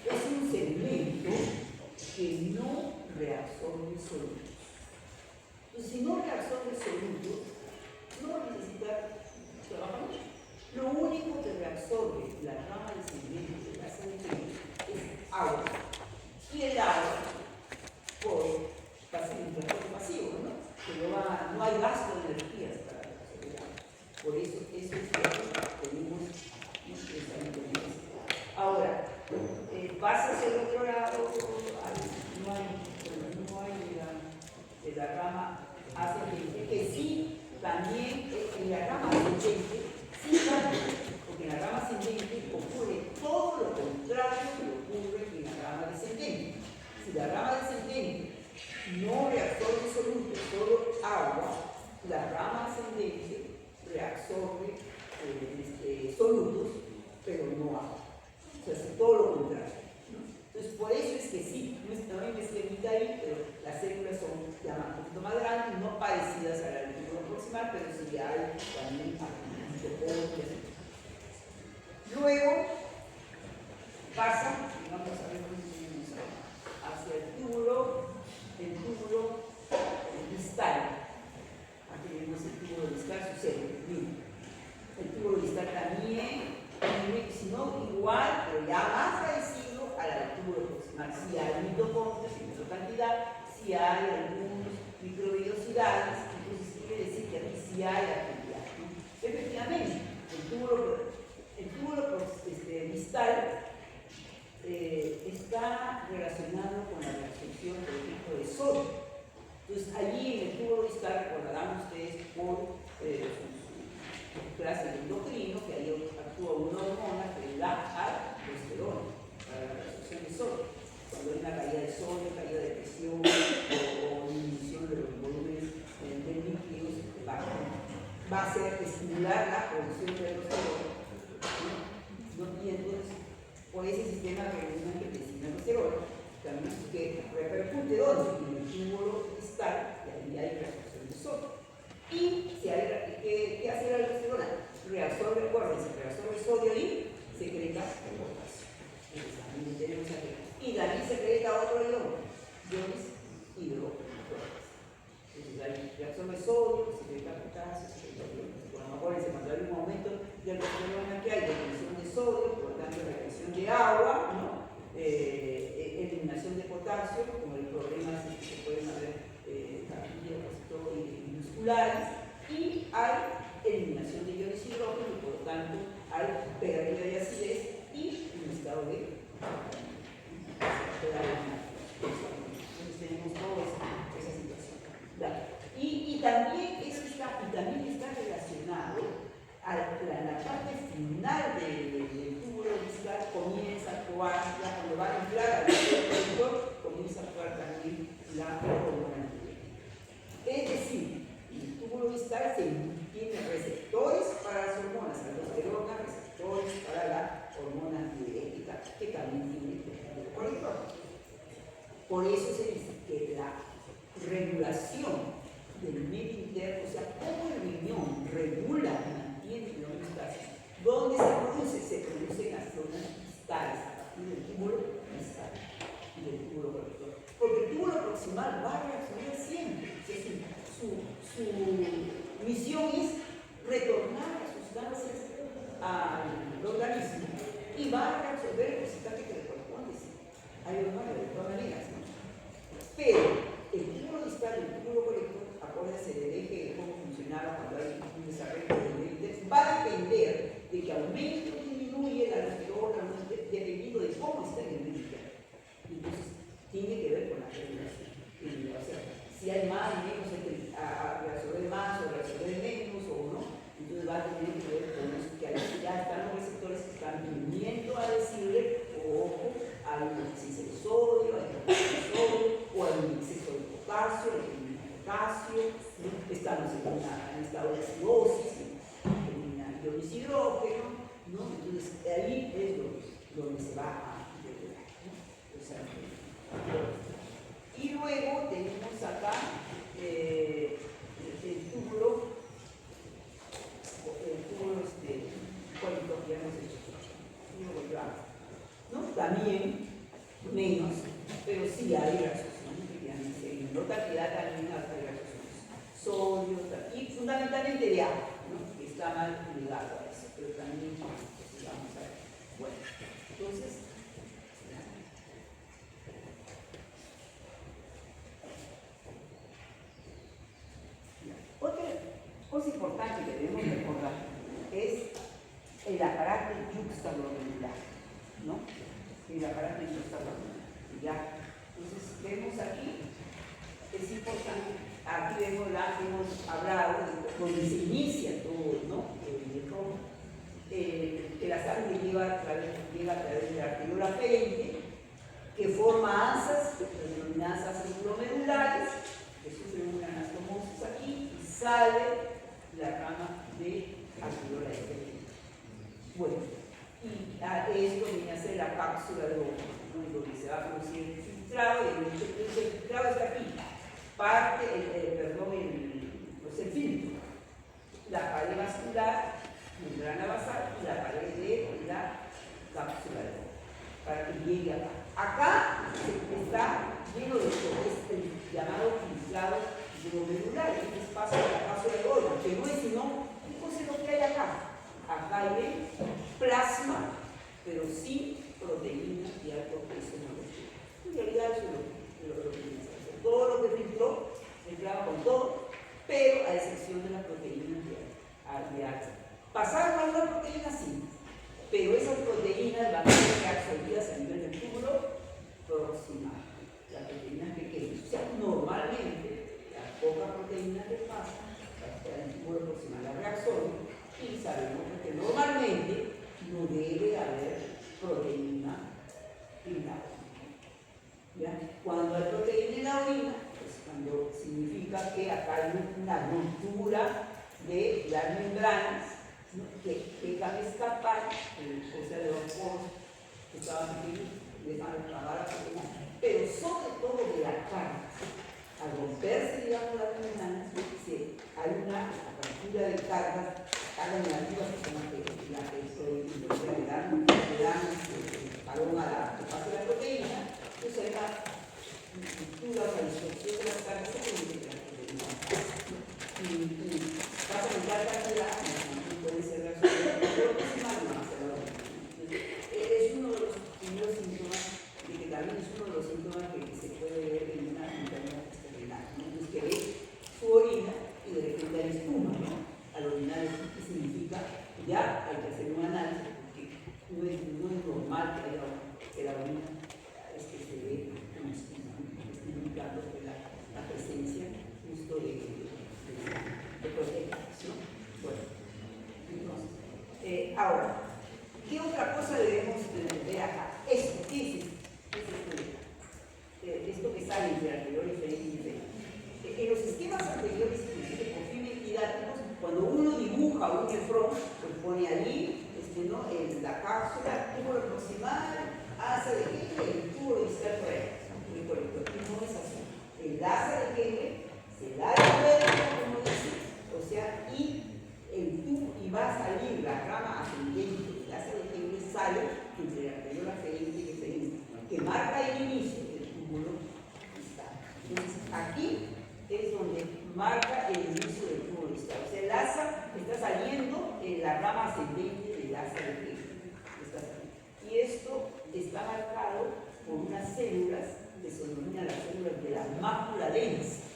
es un segmento que no reabsorbe solutos. Entonces, si no reabsorbe solutos, no va a necesitar trabajar mucho. Lo único que reabsorbe la rama descendente del asa de Henle es agua. Y el agua, por transporte pasivo, ¿no? Que no hay gasto de energías para reabsorber agua. Por eso, eso es lo que tenemos precisamente. Ahora, pasa hacia el otro lado, no hay de la rama ascendente, que sí, también en la rama ascendente, sí también, porque en la rama ascendente ocurre todo lo contrario que ocurre en la rama descendente. Si la rama descendente no reabsorbe solutos, solo agua, la rama ascendente reabsorbe solutos, pero no agua. O sea, es todo lo contrario. Entonces, por eso es que sí, no hay mezclita ahí, pero las células son ya un poquito más grandes, no parecidas a la del túbulo proximal, pero sí hay también mitocondrias. Luego pasa, y vamos a ver cómo se hacia el túbulo distal. Aquí tenemos el túbulo distal, sucede. Miren, el túbulo distal también, si no igual, pero ya más parecido a la del túbulo proximal. Si hay mitocondrias en menor cantidad, si hay algunas microvellosidades, entonces quiere decir que aquí sí hay actividad, ¿no? Efectivamente, el túbulo distal está relacionado con la reabsorción, por ejemplo, de sodio. Entonces, allí en el túbulo distal, recordarán ustedes por su clase de endocrino, que ahí actúa una hormona que es la aldosterona para la reabsorción de sodio. Cuando hay una caída de sodio, caída de presión o disminución de los volúmenes de líquidos, va a ser estimular la producción de aldosterona. Y entonces, por ese sistema regulante que tiene aldosterona, también que repercute ¿dónde? En el túbulo distal, y ahí hay reabsorción de sodio. Y ¿qué hace la aldosterona? Reabsorbe, acuérdense, reabsorbe sodio y secreta el potasio. Entonces también tenemos aquí. Y también secreta otro ion, iones hidrofuertes. Entonces ahí reabsorbe sodio, secreta potasio, secreta iones. Bueno, acuérdense, cuando hay un aumento de aldosterona que hay, retención de sodio, por lo tanto retención de agua, ¿no? Eliminación de potasio, como el problema es que se pueden haber capillas musculares, y hay eliminación de iones hidrógeno y por lo tanto hay pérdida de acidez y un estado de entonces tenemos toda esa situación. Y también está relacionado a la parte final del túbulo distal, comienza a actuar, ya cuando va a inflar al productor, comienza a actuar también la hormona antidiurética. Es decir, el túbulo distal tiene receptores para las hormonas aldosterona, receptores para la hormona antidiurética, que también tiene el colector. Por eso se dice que la regulación del medio interno, o sea, cómo el riñón regula y mantiene la homeostasis, ¿dónde se produce en las zonas distales, a partir del túbulo distal y del túbulo colector? Porque el túbulo proximal va a reaccionar siempre. Es decir, su misión es retornar las sustancias al organismo y va a reabsorber el porcentaje que le corresponde. ¿Sí? Hay dos maneras, de todas maneras, ¿no? Pero el túbulo distal y el túbulo colector, acuérdense del eje de cómo funcionaba cuando hay un desarrollo de índice, va a depender de que aumente o disminuye la respiratoria, dependiendo de cómo está en el medio. Entonces, tiene que ver con la regulación. O sea, si hay más y menos, a reabsorber más o reabsorber menos o no, entonces va a tener que ver con eso, que ahí ya están los receptores que están viniendo a decirle, ojo, hay un exceso de sodio, hay un exceso de sodio, o hay un exceso de potasio, hay un potasio, ¿no? Estamos en estado de acidosis, en iones hidrógeno, ¿no? Entonces ahí es donde se va a regular, ¿no? O sea, y luego tenemos acá el túbulo colector, ya hemos hecho, ¿no? También menos, pero sí hay reabsorción, en menor cantidad también hay reabsorciones. Sodio, y fundamentalmente de agua, ¿no? Que está mal ligado a eso, pero también pues, vamos a ver. Bueno, entonces, otra cosa importante que debemos recordar es el aparato yuxtaglomerular, ¿no? El aparato yuxtaglomerular. Ya. Entonces, vemos aquí, es importante, aquí vemos la que hemos hablado, donde se inicia todo, ¿no? Que la sangre llega a través de la arteriola aferente, que forma asas, denominadas asas glomerulares, que sufren una anastomosis aquí, y sale la rama de arteriola aferente. Bueno, y esto viene a ser la cápsula de ojo, ¿no? Donde se va a producir el filtrado, y el filtrado está aquí, parte, el filtro, la pared vascular, membrana basal, y la pared de la cápsula de ojo, para que llegue acá. Acá está lleno de esto, es el llamado filtrado glomerular, este espacio de la cápsula de ojo, que no es sino, ¿qué es lo que hay acá? Acá hay plasma, pero sin proteínas de alto peso molecular. En realidad eso es lo que tiene que hacer. Todo lo que filtró, entraba con todo, pero a excepción de las proteínas de alta. ¿Pasaron algunas proteínas? Sí, pero esas proteínas van a ser reabsorbidas a nivel del túbulo proximal. Las proteínas pequeñas. O sea, normalmente la poca proteína que pasa en el túbulo proximal la reabsorbe. Y sabemos que normalmente no debe haber proteína en la orina. ¿Ya? Cuando hay proteína en la orina, pues cuando significa que acá hay una ruptura de las membranas, ¿no? Que dejan escapar, o sea, de los poros que estaban aquí, dejan escapar a la proteína, pero sobre todo de la carne. Al romperse, digamos, las membranas, hay una apertura de cargas negativas que son la que le dan paloma a la que pasa la proteína, entonces hay una ruptura o la distorsión de las cargas que permite que la proteína y pasa a aumentar la cantidad, puede ser reabsorbido proximal y más es uno de los primeros síntomas y que también es uno de los síntomas que se puede ver en una enfermedad renal, ¿no? Entonces que ve su orina y de repente hay espuma, ¿no? Al orinar, ¿qué significa? Ya hay que hacer un análisis porque no es normal que la orina que se ve como espuma, indicando que la presencia justo de proteínas, ¿no? Bueno, entonces, ahora, ¿qué otra cosa debemos ver acá? Esto, ¿qué es esto? Esto que sale entre anterior y diferente. En los esquemas anteriores, inclusive por fines didácticos, cuando uno dibuja un nefrón, pues pone ahí, ¿no? En la cápsula, túbulo proximal, asa de Henle, el túbulo distal por ahí. No es así. El asa de Henle se da de vuelta, como dice, o sea, y el tubo, y va a salir la rama ascendente del asa de Henle, sale entre la arteriola aferente y deferente, que marca el inicio del túbulo distal. Entonces, aquí es donde marca el inicio del túbulo distal. O sea, el asa está saliendo en la rama ascendente del asa de Henle. se denominan las células de la mácula densa,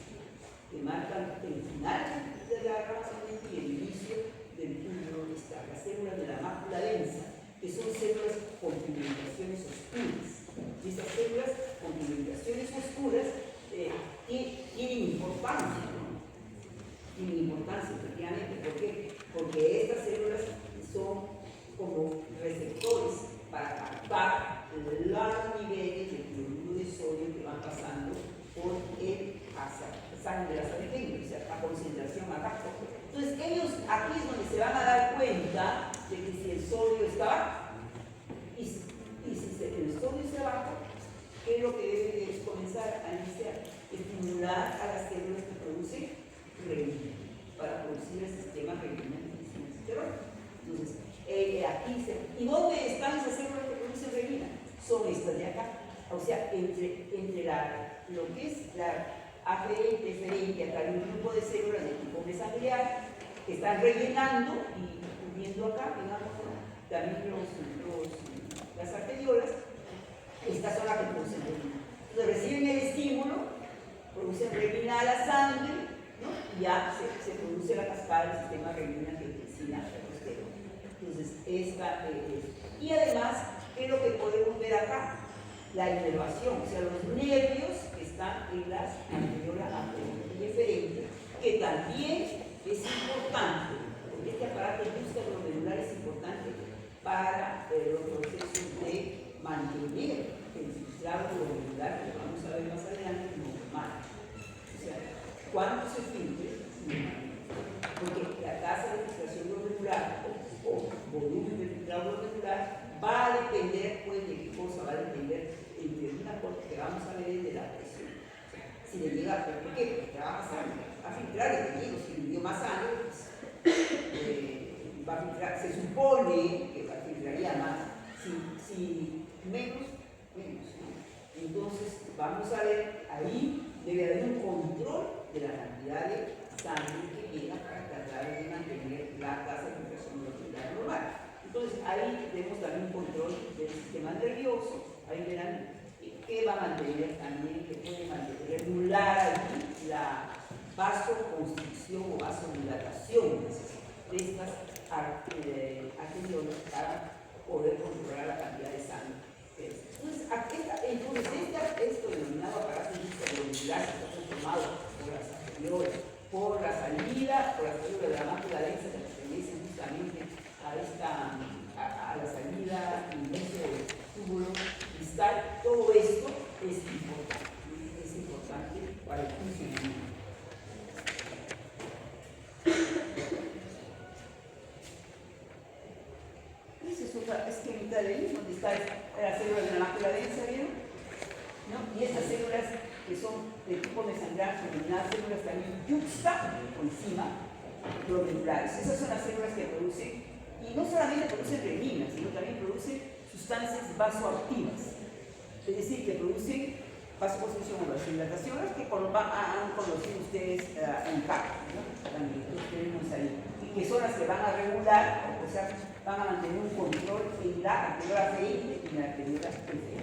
que marcan el final de la rama sanguínea y el inicio del túbulo distal. Las células de la mácula densa, que son células con pigmentaciones oscuras. Y esas células con pigmentaciones oscuras tienen importancia, ¿no? Tienen importancia, efectivamente. ¿Por qué? Porque estas células son como receptores para captar los niveles de cloruro de sodio que van pasando por el sangre de la sanguínea, o sea, la concentración acá. Entonces, ellos aquí es donde se van a dar cuenta de que si el sodio está bajo, y si el sodio está bajo, ¿qué es lo que debe de comenzar a iniciar? Estimular a las células que producen renina, para producir el sistema renina-angiotensina-esteroide. Entonces, ¿y dónde están esas células que producen renina? Son estas de acá. O sea, entre lo que es la aferente, eferente, acá hay un grupo de células de tipo mesangreal que están rellenando y cubriendo acá, digamos, también las arteriolas. Estas son las que producen renina. Entonces reciben el estímulo, producen renina a la sangre, ¿no? Y ya se produce la cascada del sistema renina-angiotensina-esteroide. Entonces, esta es. Y además, ¿qué es lo que podemos ver acá? La inervación, o sea, los nervios que están en las arteriolas aferente y eferente, que también es importante, porque este aparato justoglomerular es importante para los procesos de mantener el filtrado glomerular, que vamos a ver más adelante, normal. O sea, cuando se filtre, porque la tasa de filtración glomerular o volumen de filtrado glomerular va a depender, pues, de qué cosa va a depender, entre una cosa que vamos a ver es de la presión. Si le llega, ¿por qué? Porque va a filtrar el tejido, si le dio más sangre, pues, va a filtrar, se supone que filtraría más, si menos, ¿no? Entonces, vamos a ver, ahí debe haber un control de la cantidad de sangre que llega para tratar de mantener la tasa de filtración glomerular normal. Entonces, ahí vemos también un control del sistema nervioso. Ahí verán que va a mantener también, que puede mantener, regular aquí la vasoconstricción o vasodilatación de estas arteriolas para poder controlar la cantidad de sangre. Entonces, esto denominado aparato glomerular está conformado por las arteriolas, por la salida, por las células de la mácula densa que pertenecen justamente a la salida y inicio del túbulo distal. Todo esto es importante para el funcionamiento. Esa es otra esquemita de ahí, donde está la célula de la mácula densa, ¿vieron? ¿No? Y estas células que son de tipo mesangreal, denominadas células también yuxta, o encima, glomerulares. Esas son las células que producen, y no solamente producen renina, sino también producen sustancias vasoactivas. Es decir, que producen vasoconstricción o vasodilatación, que han conocido ustedes en CAP, ¿no? También los tenemos ahí. Y que son las que van a regular, o sea, van a mantener un control en la arteriola aferente y en la arteriola eferente.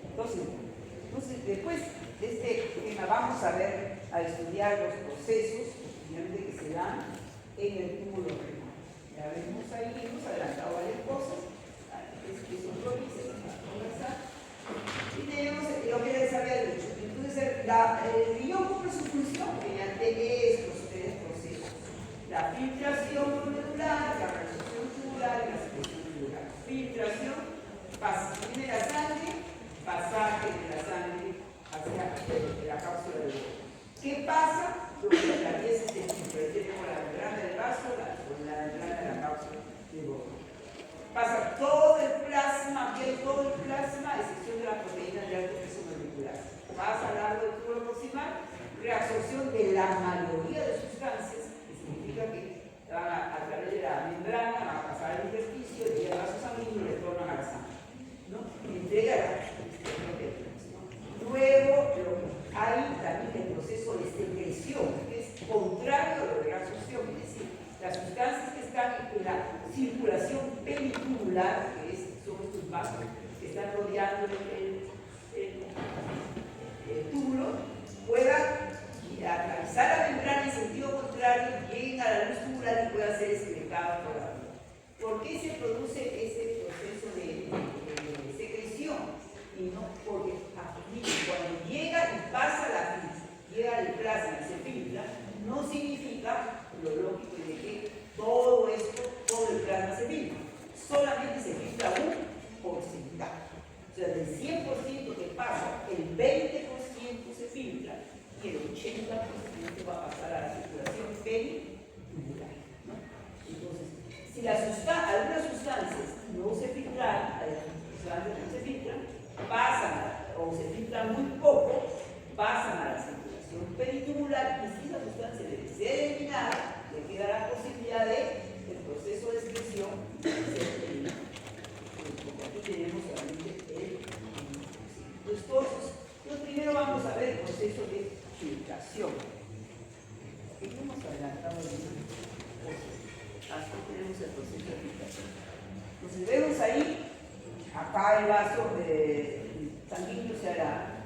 Entonces, después de este tema vamos a ver, a estudiar los procesos que se dan en el túbulo renal. Ya vemos ahí, hemos adelantado varias cosas, que son propices para conversar. Y tenemos lo que les había dicho. Entonces, el riñón cumple su función mediante estos tres procesos: la filtración glomerular, la reabsorción tubular y la secreción tubular. Filtración, pasaje de la sangre, pasaje de la sangre hacia la cápsula del vaso. ¿Qué pasa? Lo que atraviesa este tipo. Tenemos la membrana del vaso, la membrana de la cápsula del vaso. Pasa todo el plasma, todo el plasma, a excepción de la proteína de alto peso molecular. Pasa a lo largo del túbulo proximal, reabsorción de la mayoría de sustancias, que significa que van a través de la membrana, van a pasar al intersticio, y el vaso sanguíneo y retornan a la sangre, ¿no? Entrega la Luego hay también el proceso de secreción, que es contrario a lo de reabsorción, es decir, las sustancias que están en la circulación peritubular, que son vasos que están rodeando el túbulo, puedan atravesar la membrana en sentido contrario, lleguen a la luz tubular y puedan ser excretados por la vida. ¿Por qué se produce ese proceso de secreción? Y no porque cuando llega y pasa llega el plasma y se filtra, no significa lo lógico de que todo el plasma se filtra. Solamente se filtra un porcentaje. O sea, del 100% que pasa, el 20% se filtra y el 80% va a pasar a la circulación peritubular, ¿no? Entonces, si algunas sustancias no se filtran, pasan o se filtran muy poco, pasan a la circulación peritubular y si la sustancia debe ser eliminada, le queda la posibilidad de el proceso de excreción ser eliminado. Porque aquí tenemos solamente los todos. Entonces, primero vamos a ver el proceso de filtración. Aquí hemos adelantado algunas cosas. Aquí tenemos el proceso de filtración. Entonces, vemos ahí, acá el vaso sanguíneo, o sea,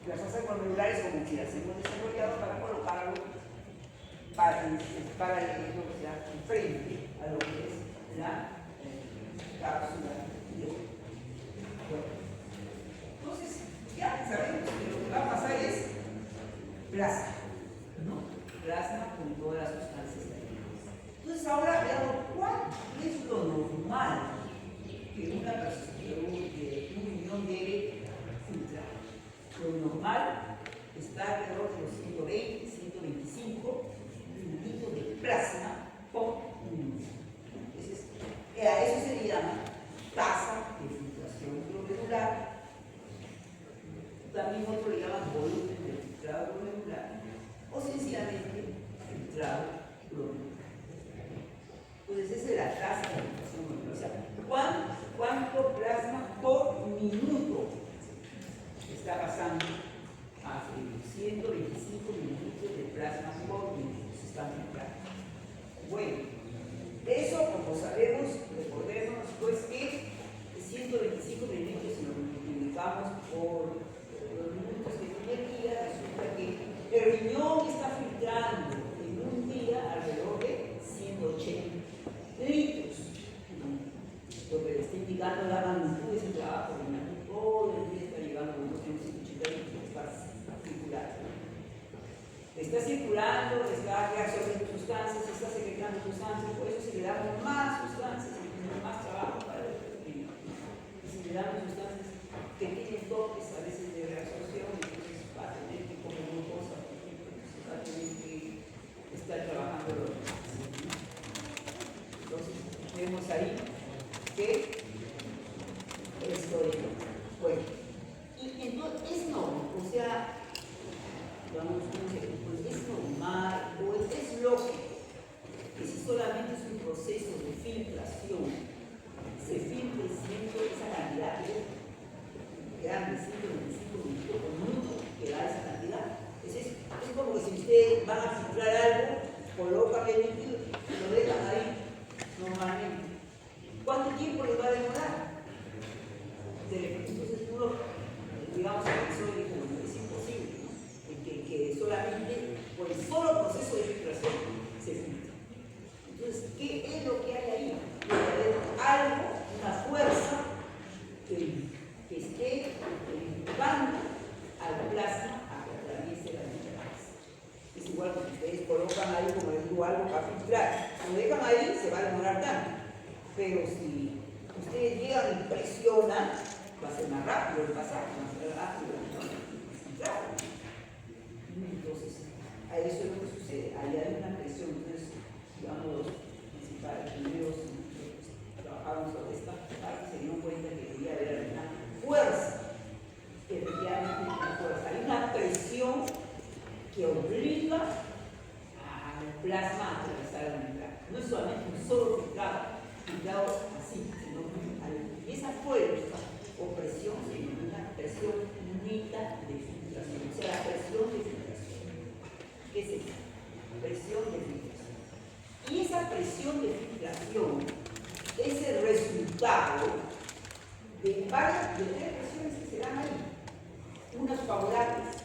las asas glomerulares, como si las hemos desarrollado para colocarlo para frente a lo que es la cápsula. Entonces, ya sabemos que lo que va a pasar es plasma, ¿no? Plasma con todas las sustancias ahí. Entonces, ahora veamos cuál es lo normal que una persona, un riñón debe filtrar. Lo normal está alrededor de los 120, 125 mililitros de plasma por minuto. Entonces, a eso se le llama tasa de filtración glomerular. También otro le llaman volumen de filtrado glomerular o sencillamente filtrado glomerular. Entonces, esa es la tasa de filtración glomerular. O sea, ¿cuánto plasma por minuto está pasando? 125 mililitros de plasma por minuto se están filtrando. Bueno, eso, como sabemos, recordemos pues que 125 mililitros, si lo multiplicamos por los minutos que tiene el día, resulta que el riñón está filtrando en un día alrededor de 180 litros. Lo que le está indicando la magnitud de ese trabajo, todo el día está llegando a unos 180 litros para circular. Está circulando, está reaccionando sustancias, está secretando sustancias, por eso se le dan más sustancias, se le da más trabajo para el riñón. Y se le dan sustancias que tienen toques a veces de reabsorción, entonces va a tener que comer glucosa, por ejemplo, va a tener que estar trabajando los demás. Entonces, vemos ahí que esto es bueno. Y entonces es normal, o sea, vamos a decir, pues es normal o es lógico que si solamente es un proceso de filtración, se filtre siempre esa cantidad grande, 125 mililitros por minuto, que da esa cantidad. Es como que si ustedes van a filtrar algo, colocan el líquido y lo dejan ahí normalmente. ¿Cuánto tiempo les va a demorar? Entonces uno, digamos, pensó y dijo, es imposible, ¿no? Que solamente por el solo proceso de filtración se filtra. Entonces, ¿qué es lo que hay ahí? Debe haber algo, una fuerza que esté empujando al plasma a que atraviese la membrana. Es igual que ustedes colocan ahí, como les digo, algo para filtrar. Si lo dejan ahí, se va a demorar tanto. Pero si ustedes llegan y presionan, va a ser más rápido el pasaje, más rápido el filtrar. Entonces, a eso es lo que sucede. Ahí hay una presión. Entonces, digamos, los principales primeros que trabajaron sobre esta parte se dieron cuenta que debía haber una fuerza, efectivamente una fuerza. Hay una presión que obliga al plasma a atravesar la membrana. No es solamente un solo filtrado así, sino y esa fuerza o presión se denomina presión neta de filtración. O sea, la presión de filtración. ¿Qué es eso? Presión de filtración. Y esa presión de filtración es el resultado de varias, de tres presiones que se dan ahí. Unas favorables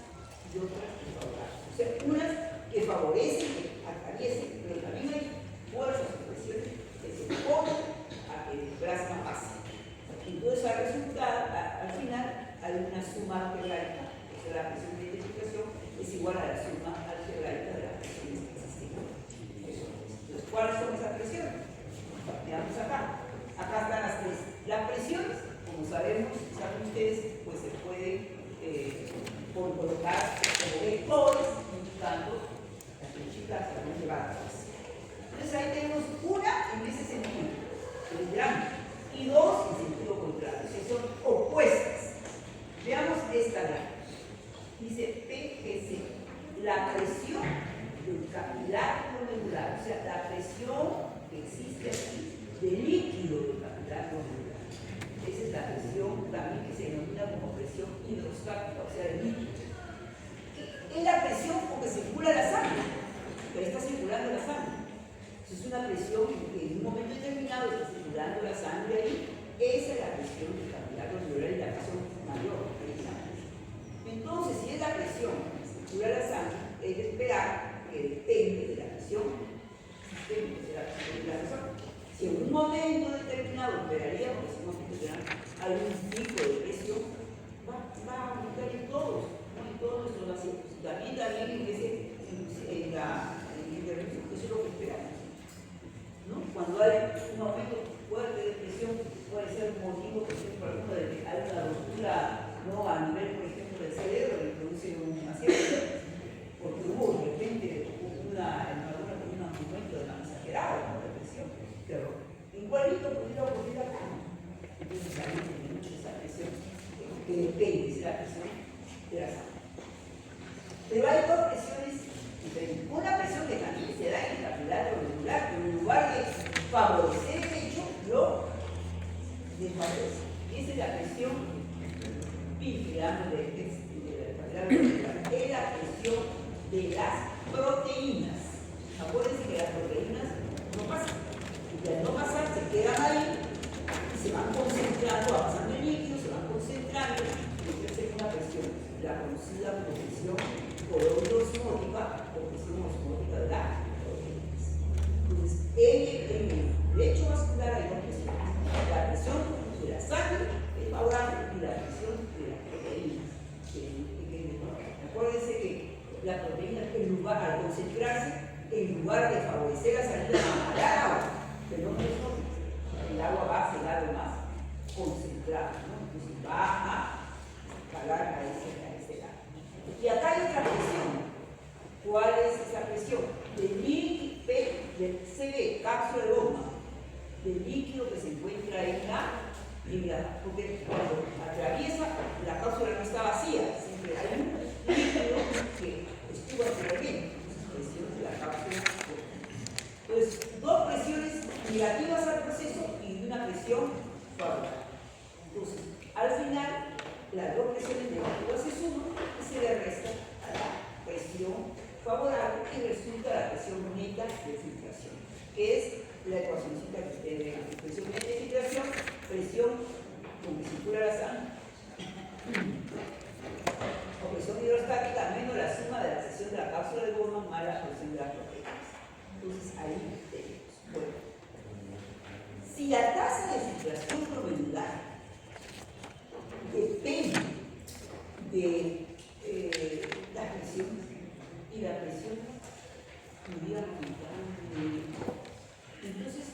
y otras desfavorables. O sea, unas que favorecen, que atraviesen, pero también hay fuerzas o presiones que se oponen a que el plasma pase. Entonces, al final, hay una suma algebraica, o sea, la presión de identificación es igual a la suma algebraica de las presiones que existen. Entonces, ¿cuáles son esas presiones? Veamos acá. Acá están las tres. Las presiones, como sabemos, saben ustedes, pues se pueden colocar como vectores indicando las flechitas que van llevadas. Entonces ahí tenemos una en ese sentido, el grande, y dos en sentido contrario, que son opuestas. Veamos esta grande. Dice PGC, la presión del capilar glomerular, o sea, la presión que existe aquí de líquido del capilar glomerular. Esa es la presión también que se denomina como presión hidrostática, o sea, el líquido. Es la presión con que circula la sangre, pero está circulando la sangre. Es una presión que en un momento determinado está circulando la sangre ahí. Esa es la presión del capilar glomerular y la presión mayor. Entonces, si es la presión que circula la sangre, es de esperar que depende de la presión sistémica, de la presión de la persona. Si en un momento determinado esperaríamos que si algún pico de presión, va a aumentar en todos, ¿no? En todos nuestros nacidos. También en la intervención, eso es lo que esperamos, ¿no? Cuando hay un aumento fuerte de presión, puede ser un motivo, por ejemplo, de que hay una ruptura, ¿no? A nivel, por ejemplo, del cerebro, que produce un accidente, porque hubo de repente un aumento exagerado, ¿no? De presión, pero igualito podría ocurrir acá. Entonces también tiene mucho esa presión que depende de la presión de la sangre. Pero hay dos presiones diferentes. Una presión que también se da en el capilar glomerular, pero en lugar de favorecer el hecho, lo desfavorece. Y esa es la presión del capilar glomerular. Es la presión de las proteínas. Acuérdense que las proteínas no pasan. Y al no pasar, se quedan ahí y se van concentrando, va pasando el líquido, se van concentrando y crece una presión, la conocida como presión oroidosmótica o presión osmótica de las proteínas. Entonces, en el lecho vascular hay dos presiones: la presión de la sangre es favorable y la presión de las proteínas. Acuérdense que la proteína, al concentrarse, en lugar de favorecer la salida, va a jalar agua. Pero no es lo mismo. El agua va a ser algo más concentrado, ¿no? Entonces va a jalar a ese lado. Y acá hay otra presión. ¿Cuál es esa presión? Del CB, cápsula de goma, del líquido que se encuentra en la, porque cuando atraviesa, la cápsula no está vacía, siempre hay un líquido que estuvo anteriormente. Entonces, presión de la cápsula. Entonces, dos presiones negativas al proceso y una presión favorable. Entonces, al final, las dos presiones negativas se suman y se le resta a la presión favorable y resulta la presión neta de filtración, que es la ecuacióncita que ustedes ven aquí. Presión neta de filtración, presión con que circula la sangre, o presión hidrostática menos la suma de la presión de la cápsula de goma más la presión de las proteínas. Entonces ahí tenemos. Bueno, si la tasa de filtración glomerular depende de la presión y la presión pudiera aumentar, entonces,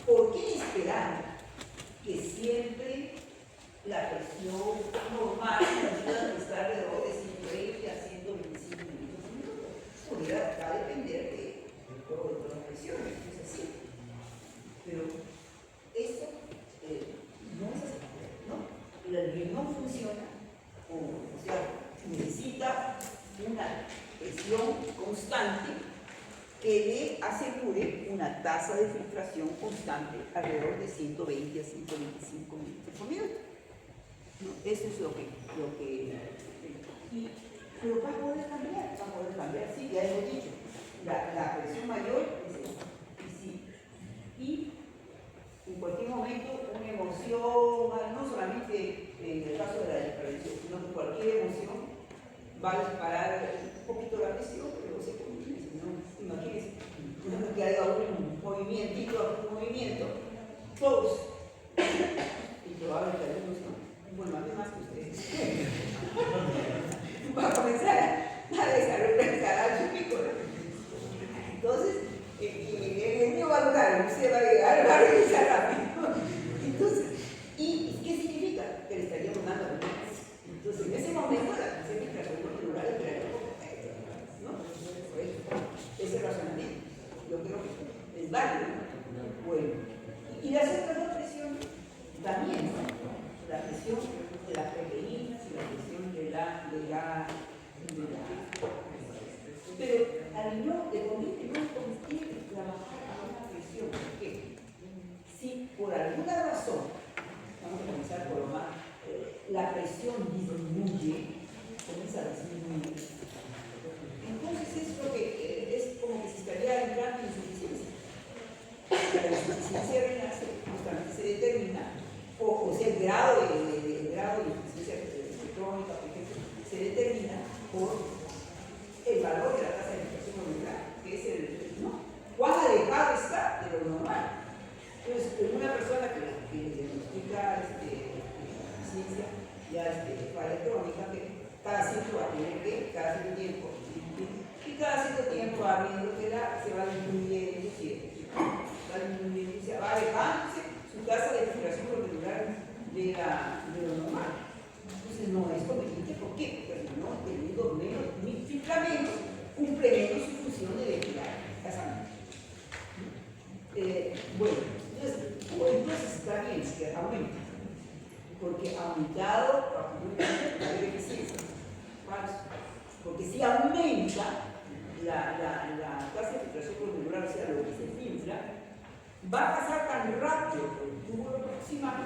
¿por qué esperar que siempre la presión normal ayuda a estar alrededor de 120 a 125 minutos? Pudiera depender de todas las presiones, es así. Pero eso no es así, ¿no? El riñón funciona, o sea, necesita una presión constante que le asegure una tasa de filtración constante alrededor de 120 a 125 minutos por minuto. ¿No? Eso es lo que pero va a poder cambiar, sí, ya hemos dicho. La presión mayor es esta. Y va a disparar un poquito la presión, pero se contiene. ¿No? Imagínense, que haya un movimiento, todos, y probablemente algunos no, bueno, a mí más que ustedes, va a comenzar a desarrollar su pico. Entonces, el mío va a durar, usted va a llegar, va a regresar rápido. Entonces, ¿y qué significa? Que le estaríamos dando más. Entonces, en ese momento, la presión intracranial entraría como perfecto, ¿no? Ese razonamiento, yo creo que es válido. Bueno, y las otras dos presiones también, ¿no? La presión de las proteínas y la presión de la pero al niño le conviene trabajar a una presión. ¿Por qué? Si por alguna razón, vamos a comenzar por lo más, la presión disminuye, comienza a disminuir. Entonces es lo que es como que se estaría entrando en insuficiencia. La insuficiencia renal justamente se determina, o sea, el grado de insuficiencia crónica, por ejemplo, se determina por el valor de la tasa de inflación molecular, que es ¿no? ¿Cuán alejado está de lo normal? Entonces, una persona que diagnostica insuficiencia ya falla crónica, que cada ciclo va a tener que, cada cierto tiempo, y cada cierto tiempo va viendo que se va disminuyendo, se va alejándose su tasa de filtración molecular de lo normal. Entonces no es conveniente, ¿por qué? Porque no teniendo menos filtramentos, cumple menos su función de depurar la sangre. Bueno, entonces está bien que aumenta, porque ha aumentado la deficiencia. Porque si aumenta la tasa de filtración glomerular, o sea, lo que se filtra, va a pasar tan rápido por el túbulo proximal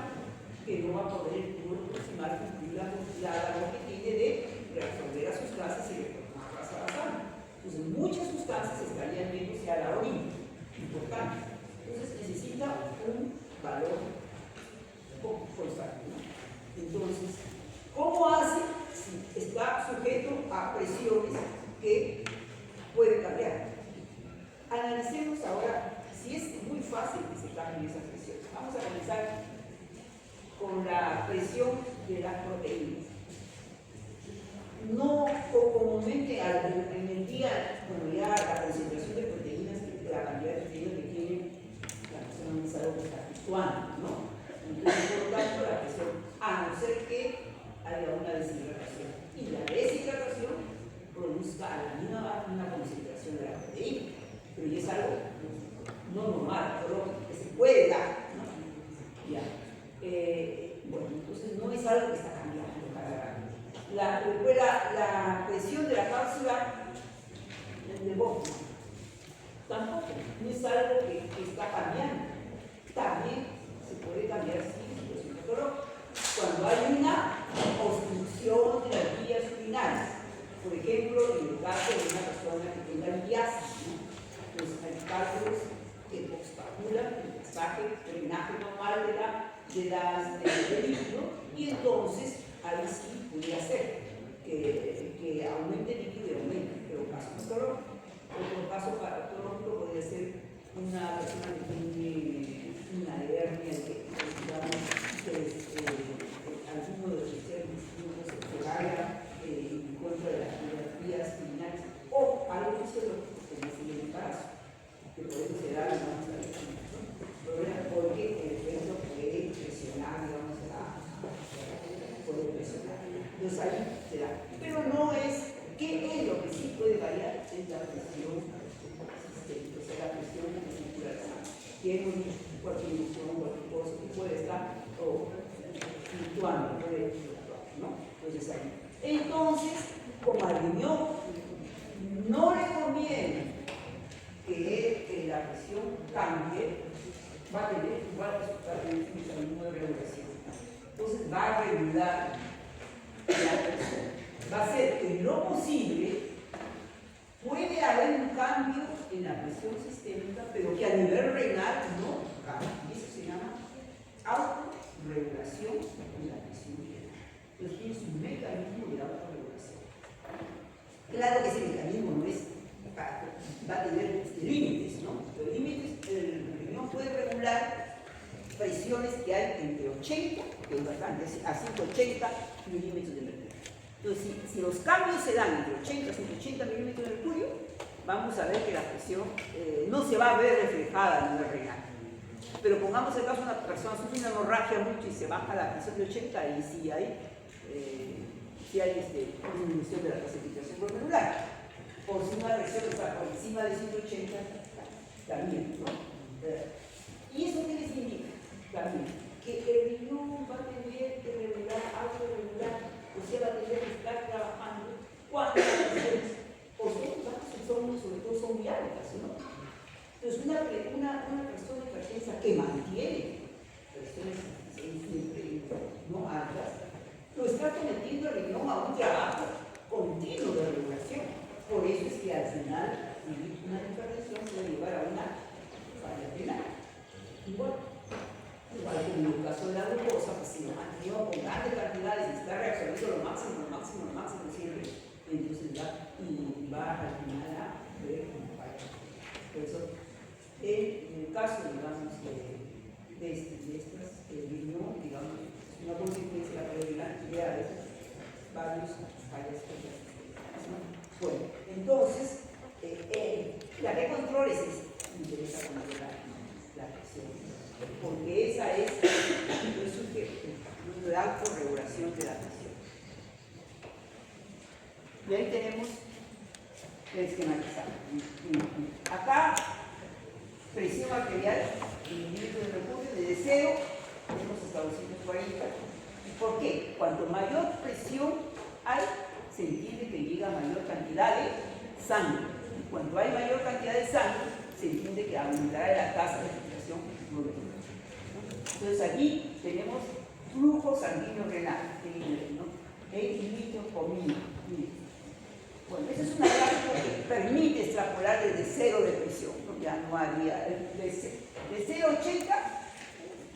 que no va a poder el túbulo proximal cumplir la labor que tiene de reabsorber a sustancias y retornarlas a la sangre. Entonces, muchas sustancias estarían yéndose a la orina, importante. Entonces, necesita un valor constante, ¿no? Entonces, ¿cómo hace si está sujeto a presiones que pueden cambiar? Analicemos ahora si es muy fácil que se cambien esas presiones. Vamos a comenzar con la presión de las proteínas. No comúnmente en el día, cuando ya la concentración de proteínas, la cantidad de proteínas que tiene la persona no es algo que está fluctuando, ¿no? Entonces, por lo tanto, la presión, a no ser que haya una deshidratación, y la deshidratación produzca a la misma una concentración de la proteína, pero ya es algo no normal, que se puede dar, ¿no? Ya. Bueno, entonces no es algo que está cambiando cada año. La presión de la cápsula de Boston tampoco, no es algo que está cambiando. También se puede cambiar sin situación patológica. Cuando hay una obstrucción de las vías urinarias, por ejemplo, en el caso de una persona que tenga lipiasis, ¿no? Pues hay cálculos que obstaculan el pasaje, el drenaje normal del líquido, y entonces ahí sí podría ser que aumente el líquido y aumente, pero caso patológico. Otro caso patológico podría ser una persona que tiene una hernia que digamos alguno de los sistemas se vaya en contra de las vías urinarias, o algo fisiológico como es el embarazo, que puede ser algo más porque el efecto puede presionar, digamos, puede presionar. Entonces ahí se da. Pero no es, ¿qué es lo que sí puede variar? Es la presión sistémica, o sea, la presión que circula la sangre. Tiene cualquier ilusión, cualquier cosa que puede estar fluctuando, puede fluctuar, ¿no? Entonces ahí. Entonces, como al riñón no le conviene que la presión cambie, va a tener igual resultado de un mecanismo de regulación. Entonces va a regular la presión. Va a ser que en lo posible puede haber un cambio en la presión sistémica, pero que a nivel renal no cambie. Y eso se llama autorregulación de la presión renal. Entonces tiene su mecanismo de autorregulación. Claro que ese mecanismo no es, va a tener límites, ¿no? Los límites, el riñón puede regular presiones que hay entre 80, que es bastante, a 180 milímetros de mercurio. Entonces, si los cambios se dan entre 80 y 180 milímetros de mercurio, vamos a ver que la presión no se va a ver reflejada en el renal. Pero pongamos el caso de una persona sufre una hemorragia mucho y se baja la presión de 80 y sí hay disminución de la precipitación glomerular. Por si una presión está por encima de 180, también, ¿no? ¿Y eso qué les indica? También que el riñón va a tener que regular, autorregular, o sea, va a tener que estar trabajando cuando las presiones, sobre todo son muy altas, ¿no? Entonces, una persona hipertensa que mantiene presiones siempre no altas, lo está sometiendo el riñón a un trabajo continuo de regulación. Por eso es que al final una hipertensión puede llevar a una falla renal. Igual que en el caso de la glucosa, pues si lo mantenemos con grandes cantidades y está reaccionando lo máximo siempre, entonces va al final a ver una falla. Por eso, en el caso, digamos, de estas, el riñón, digamos, es una consecuencia de la falla renal y a veces varios fallas renales. Bueno, entonces, la que control es esta, me interesa controlar la presión, porque esa es la autorregulación de la presión. Y ahí tenemos el esquematizado. Acá, presión arterial en milímetros de mercurio, desde 0 tenemos hasta 240. ¿Y por qué? Cuanto mayor presión hay, se entiende que llega mayor cantidad de sangre. Y cuando hay mayor cantidad de sangre, se entiende que aumentará la tasa de filtración glomerular. Entonces aquí tenemos flujo sanguíneo renal, ¿no? 20 litros por minuto. Bueno, esa es una gráfica que permite extrapolar desde 0 de presión, ¿no? Ya no habría, de 0 a 80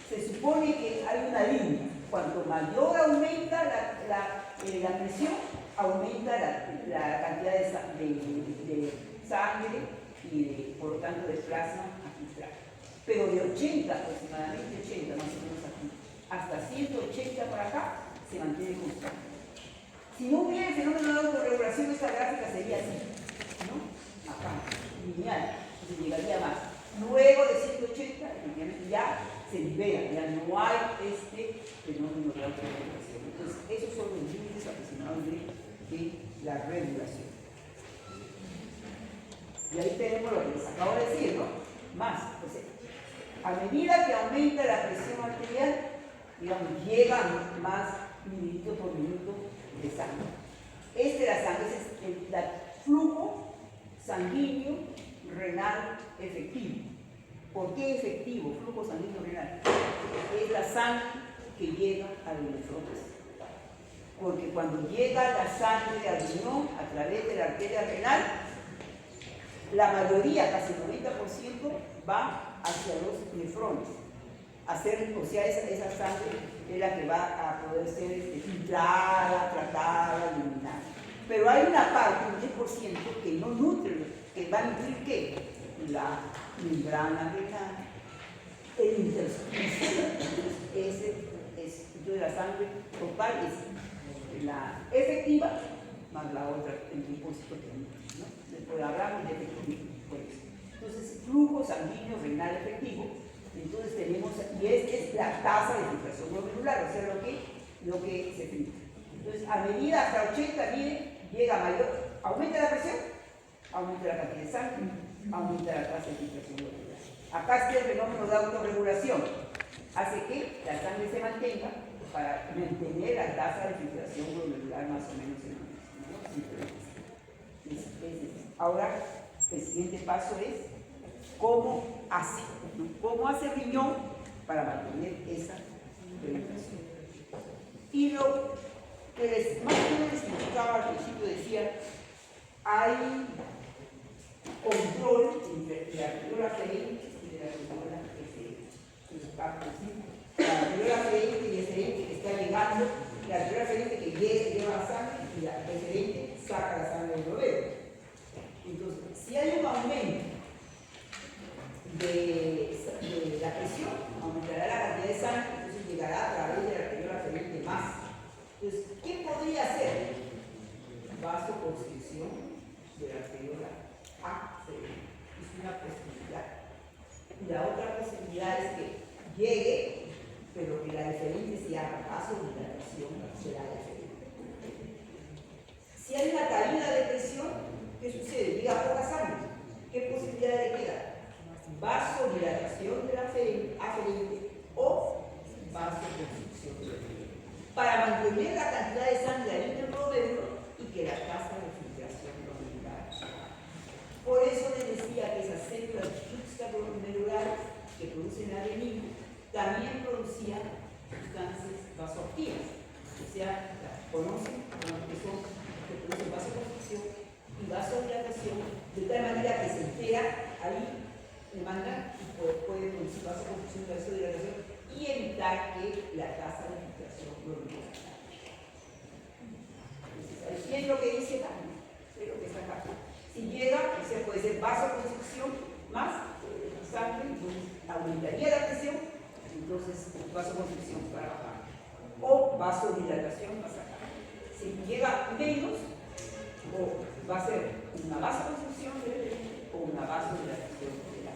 se supone que hay una línea. Cuanto mayor aumenta la presión, aumenta la cantidad de sangre y por lo tanto de plasma filtrado. Pero de 80, aproximadamente 80 más o menos aquí, hasta 180 para acá, se mantiene constante. Si no hubiera el fenómeno de autorregulación, esta gráfica sería así, ¿no? Acá, lineal, se llegaría más. Luego de 180, ya se libera, ya no hay este fenómeno de autorregulación. Entonces, esos son los límites aproximados de la regulación. Y ahí tenemos lo que les acabo de decir, ¿no? Más, o sea, a medida que aumenta la presión arterial, digamos, llega más mililitros por minuto de sangre. La sangre es el flujo sanguíneo renal efectivo. ¿Por qué efectivo? Flujo sanguíneo renal. Es la sangre que llega a los nefrones. Porque cuando llega la sangre al riñón a través de la arteria renal, la mayoría, casi el 90%, va hacia los nefrones. O sea, esa sangre es la que va a poder ser filtrada, tratada, eliminada. Pero hay una parte, un 10%, que no nutre, que va a nutrir ¿qué? La membrana renal, el intersticio. Entonces la sangre total es la efectiva más la otra, el depósito que ¿no? Después hablamos de efectivo. Entonces, flujo sanguíneo renal efectivo. Entonces tenemos, y es la tasa de filtración glomerular, o sea, lo que se filtra. Entonces, a medida hasta 80, miren, llega mayor, aumenta la presión, aumenta la cantidad de sangre, aumenta la tasa de filtración glomerular. Acá está el fenómeno de autorregulación, hace que la sangre se mantenga para mantener la tasa de filtración glomerular más o menos en el mismo. Ahora, el siguiente paso es cómo hace, ¿no? Cómo hace el riñón para mantener esa penetración. Y lo que más o menos les mostraba al principio, decía, hay control entre la arteriola aferente y la arteriola eferente. Entonces, la arteriola aferente y eferente que está llegando, la arteriola aferente que lleva la sangre y la eferente saca la sangre del globero. una posibilidad. Y la otra posibilidad es que llegue, pero que la diferente se haga vasodilatación, será diferente. Si hay una caída de presión, ¿qué sucede? Llega poca sangre. ¿Qué posibilidad le queda? Vasodilatación de la aferente o vasoconstricción de la aferente. Para mantener la cantidad de sangre ahí en el glomérulo y que la tasa de filtración glomerular. Por eso les decía que esas células juxtaglomerulares que producen adenina también producían sustancias vasoactivas. O sea, conocen que producen vasoconstricción y vasodilatación, de tal manera que se entera ahí, le mandan y puede producir vasoconstricción y vasodilatación y evitar que la tasa de filtración glomerular. ¿Qué es lo que dice acá? Es lo que está acá. Si llega, o sea, puede ser vasoconstricción más sangre, entonces aumentaría la presión, entonces vasoconstricción para bajar. O vasodilatación más acá. Si llega menos, o va a ser una vasoconstricción o una vasodilatación de la.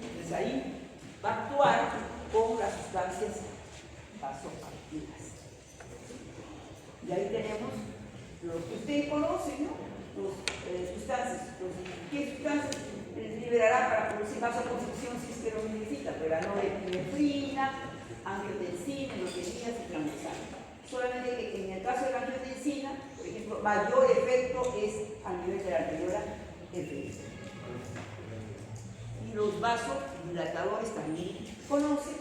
Entonces ahí va a actuar con las sustancias vasoactivas. Y ahí tenemos lo que ustedes conocen, ¿no? ¿Qué sustancias liberará para producir vasoconstricción si es que lo necesita? Pero la norepinefrina, angiotensina, leucemia y clandestina. Solamente que en el caso de la angiotensina, por ejemplo, mayor efecto es a nivel de la arteriola efecto. Y los vasodilatadores también conocen: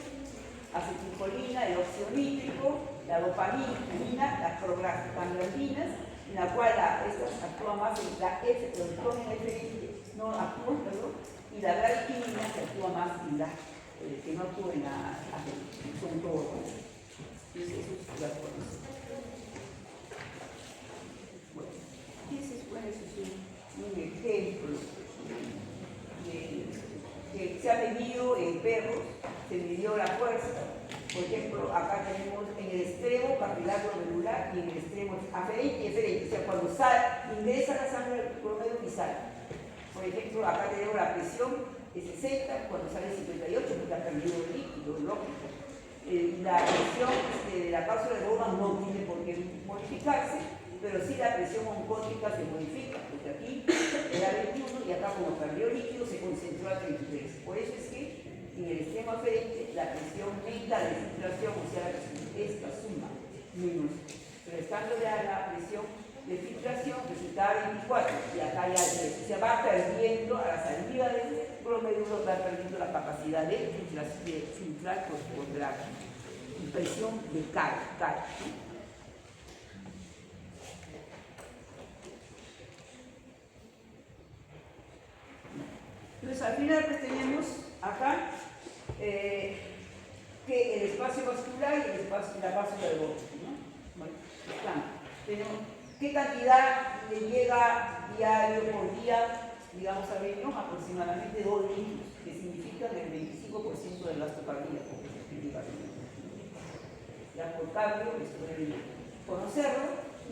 acetilcolina, el óxido nítrico, la dopamina, las prostaglandinas, en la cual estas actúan más en la no actúan, perdón, y la bradiquinina que actúa más en la que no actúa en la son todos. Entonces, eso las conocen. Bueno, ese es un ejemplo que se ha medido en perros, se midió la fuerza. Por ejemplo, acá tenemos en el extremo capilar glomerular y en el extremo aferente y eferente. O sea, cuando ingresa la sangre al glomérulo y sale. Por ejemplo, acá tenemos la presión de 60, cuando sale 58, porque ha perdido el líquido, lógico. La presión de la cápsula de Bowman no tiene por qué modificarse, pero sí la presión oncótica se modifica, porque aquí era 21 y acá, como perdió líquido, se concentró a 33. Por eso es que en el extremo aferente la presión neta de filtración, o sea, esta suma menos restándole a la presión de filtración, resultaba 24 y acá ya 3. O sea, va perdiendo a la salida del glomérulo, va perdiendo la capacidad de filtrar por la presión de carga. Entonces, al final pues tenemos acá que el espacio vascular y el espacio, la válvula de Bowman, ¿no? Bueno, tenemos qué cantidad le llega diario por día, digamos, a riñón, aproximadamente 2 litros, que significa el 25% del gasto cardíaco. Ya por cardio, esto debe conocerlo,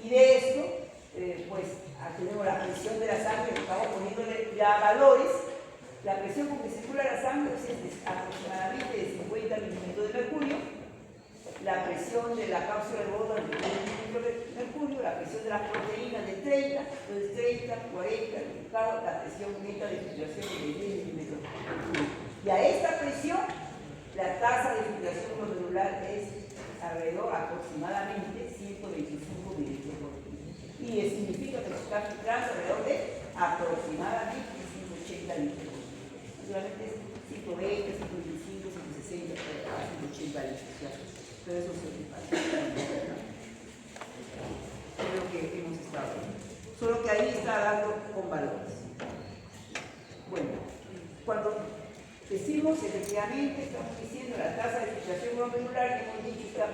y de esto, pues, tenemos la presión de la sangre, estamos poniéndole ya valores. La presión con que circula la sangre es aproximadamente de 50 milímetros de mercurio. La presión de la cápsula de Bowman de 20 milímetros de mercurio, la presión de las proteínas de 30, entonces 30, 40, la presión neta de filtración de 10 milímetros de mercurio. Y a esta presión, la tasa de filtración glomerular es alrededor aproximadamente 125 milímetros por kilo. Y significa que se está filtrando alrededor de aproximadamente 180 litros. Solamente 120, 125, 160, 180 litros. Pero eso se es lo que hemos estado viendo. Solo que ahí está dando con valores. Bueno, cuando decimos efectivamente, estamos diciendo la tasa de filtración glomerular, que hemos dicho está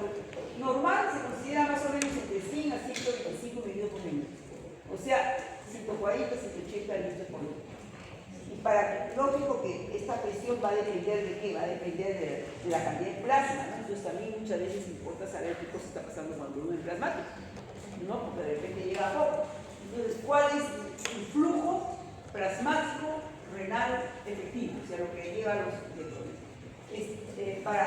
normal, se considera más o menos entre 100 a 125 mililitros por minuto. O sea, 140, 180 litros por minuto. Lógico que esta presión va a depender de qué, va a depender de la cantidad de plasma, ¿no? Entonces también muchas veces importa saber qué cosa está pasando cuando uno es plasmático, ¿no? Porque de repente llega a poco. Entonces, ¿cuál es el flujo plasmático renal efectivo, o sea, lo que lleva a los electrones. Para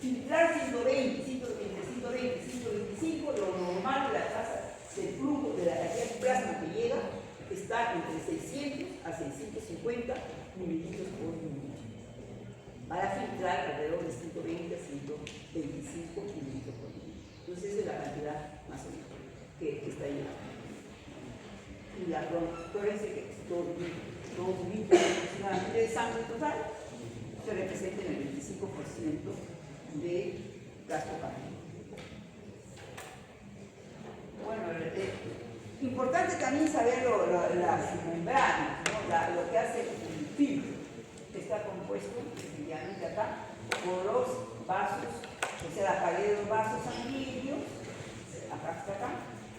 filtrar 120, 125, lo normal de la tasa del flujo de la cantidad de plasma que llega está entre 600 a 650 mililitros por minuto. Para filtrar alrededor de 120 a 125 mililitros por minuto. Entonces esa es la cantidad más o menos que está llegando. Y la acuérdense que 2 litros aproximadamente de sangre total se representa en el 25% de gasto cardíaco. Bueno, importante también saber las membranas, ¿no? Lo que hace el filtro. Está compuesto, efectivamente acá, por los vasos, o sea, la pared de los vasos sanguíneos, acá,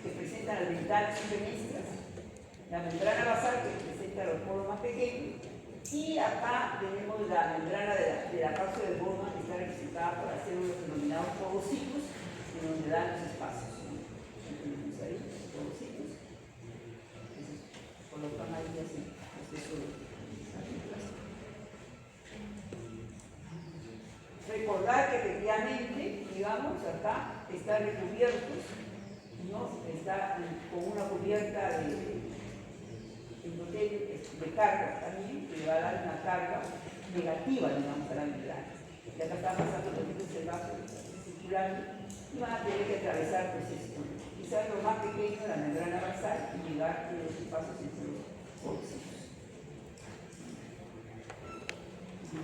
que presentan las ventanas y fenestras, la membrana basal que presenta los poros más pequeños, y acá tenemos la membrana de la cápsula de Bowman, que está representada por células denominados porocitos, en donde dan los espacios. Tenemos ahí los porocitos, colocan ahí así, recordar que efectivamente, digamos, acá están recubiertos, ¿no? Está con una cubierta de carga también, que le va a dar una carga negativa, digamos, a la membrana. Y acá está pasando el vaso circulando y van a tener que atravesar pues esto. Quizás lo más pequeño, la membrana basal, y llegar a los espacios entre los porocitos.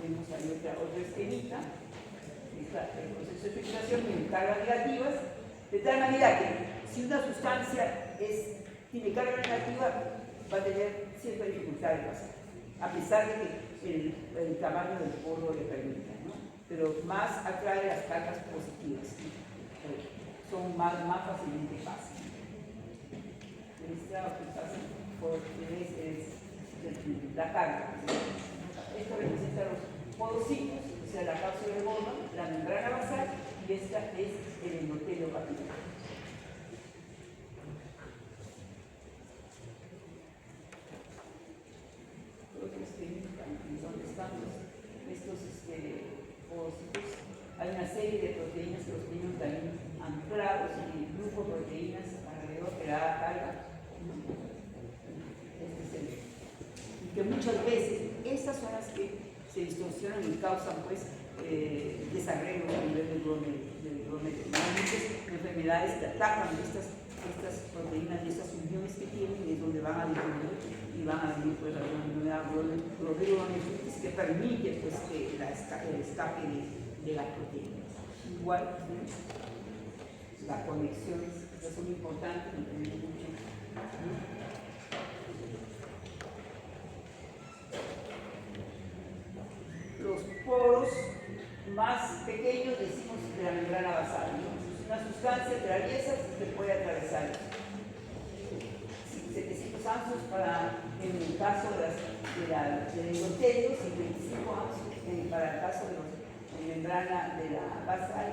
Vemos ahí otra esquemita. El proceso de filtración tiene cargas negativas, de tal manera que si una sustancia tiene carga negativa, va a tener cierta dificultad de pasar, a pesar de que el tamaño del poro le permita, ¿no? Pero más atrae las cargas positivas, ¿no? Son más fácilmente fáciles. Esta es la carga. Esto representa los porocitos, o sea, la cápsula de Bowman, la membrana basal, y esta es el endotelio capilar. ¿Dónde están estos porocitos? Hay una serie de proteínas que los tienen también anclados y grupos de proteínas alrededor que da carga. Y que muchas veces estas son las que se distorsionan y causan pues desarreglo a nivel del glomérulo. Enfermedades que atacan estas proteínas y estas uniones que tienen, es donde van a disminuir y van a venir pues alguna enfermedad glomerulonefritis que permite pues el escape de las proteínas. Igual, ¿no? Las conexiones, estas son importantes, entender mucho, ¿no? Los poros más pequeños decimos de la membrana basal, ¿no? Una sustancia atraviesa, se puede atravesar 700 ansos en el caso del endotelio, 55 ansos para el caso de membrana de la basal,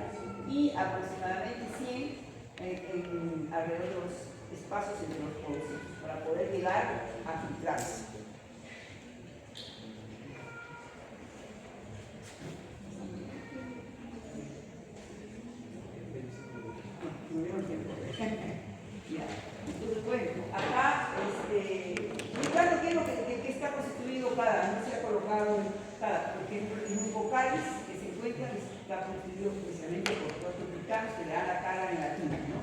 y aproximadamente 100 alrededor de los espacios entre los poros para poder llegar a filtrarse. Entonces, bueno, acá, claro, ¿qué es lo que está constituido no se ha colocado cada? Por ejemplo, en un vocális que se encuentra, está constituido precisamente por proteoglicanos que le dan la carga negativa, ¿no?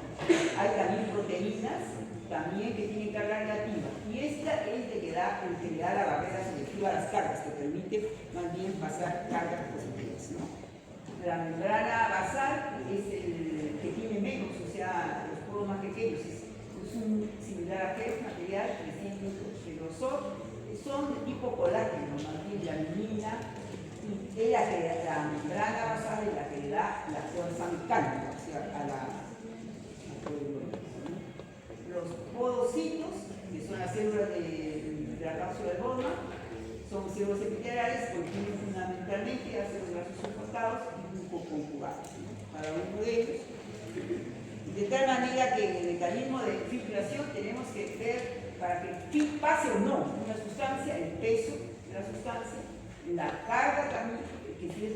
Hay también proteínas también que tienen carga negativa, y esta es el que le da la barrera selectiva a las cargas, que permite más bien pasar cargas positivas, ¿no? La membrana basal es el que tiene menos, o sea, los poros más pequeños, es un similar a gel, material 300 de grosor, son de tipo colágeno, más bien de aluminina, y es la membrana basal es la que le da la fuerza mecánica, o sea, a la los podocitos, que son las células de la cápsula de Bowman, son células epiteliales, contienen fundamentalmente ácidos grasos sulfatados y glucoconjugados, ¿no? Para uno de ellos. De tal manera que en el mecanismo de filtración tenemos que ver para que pase o no una sustancia, el peso, La carga también, que si es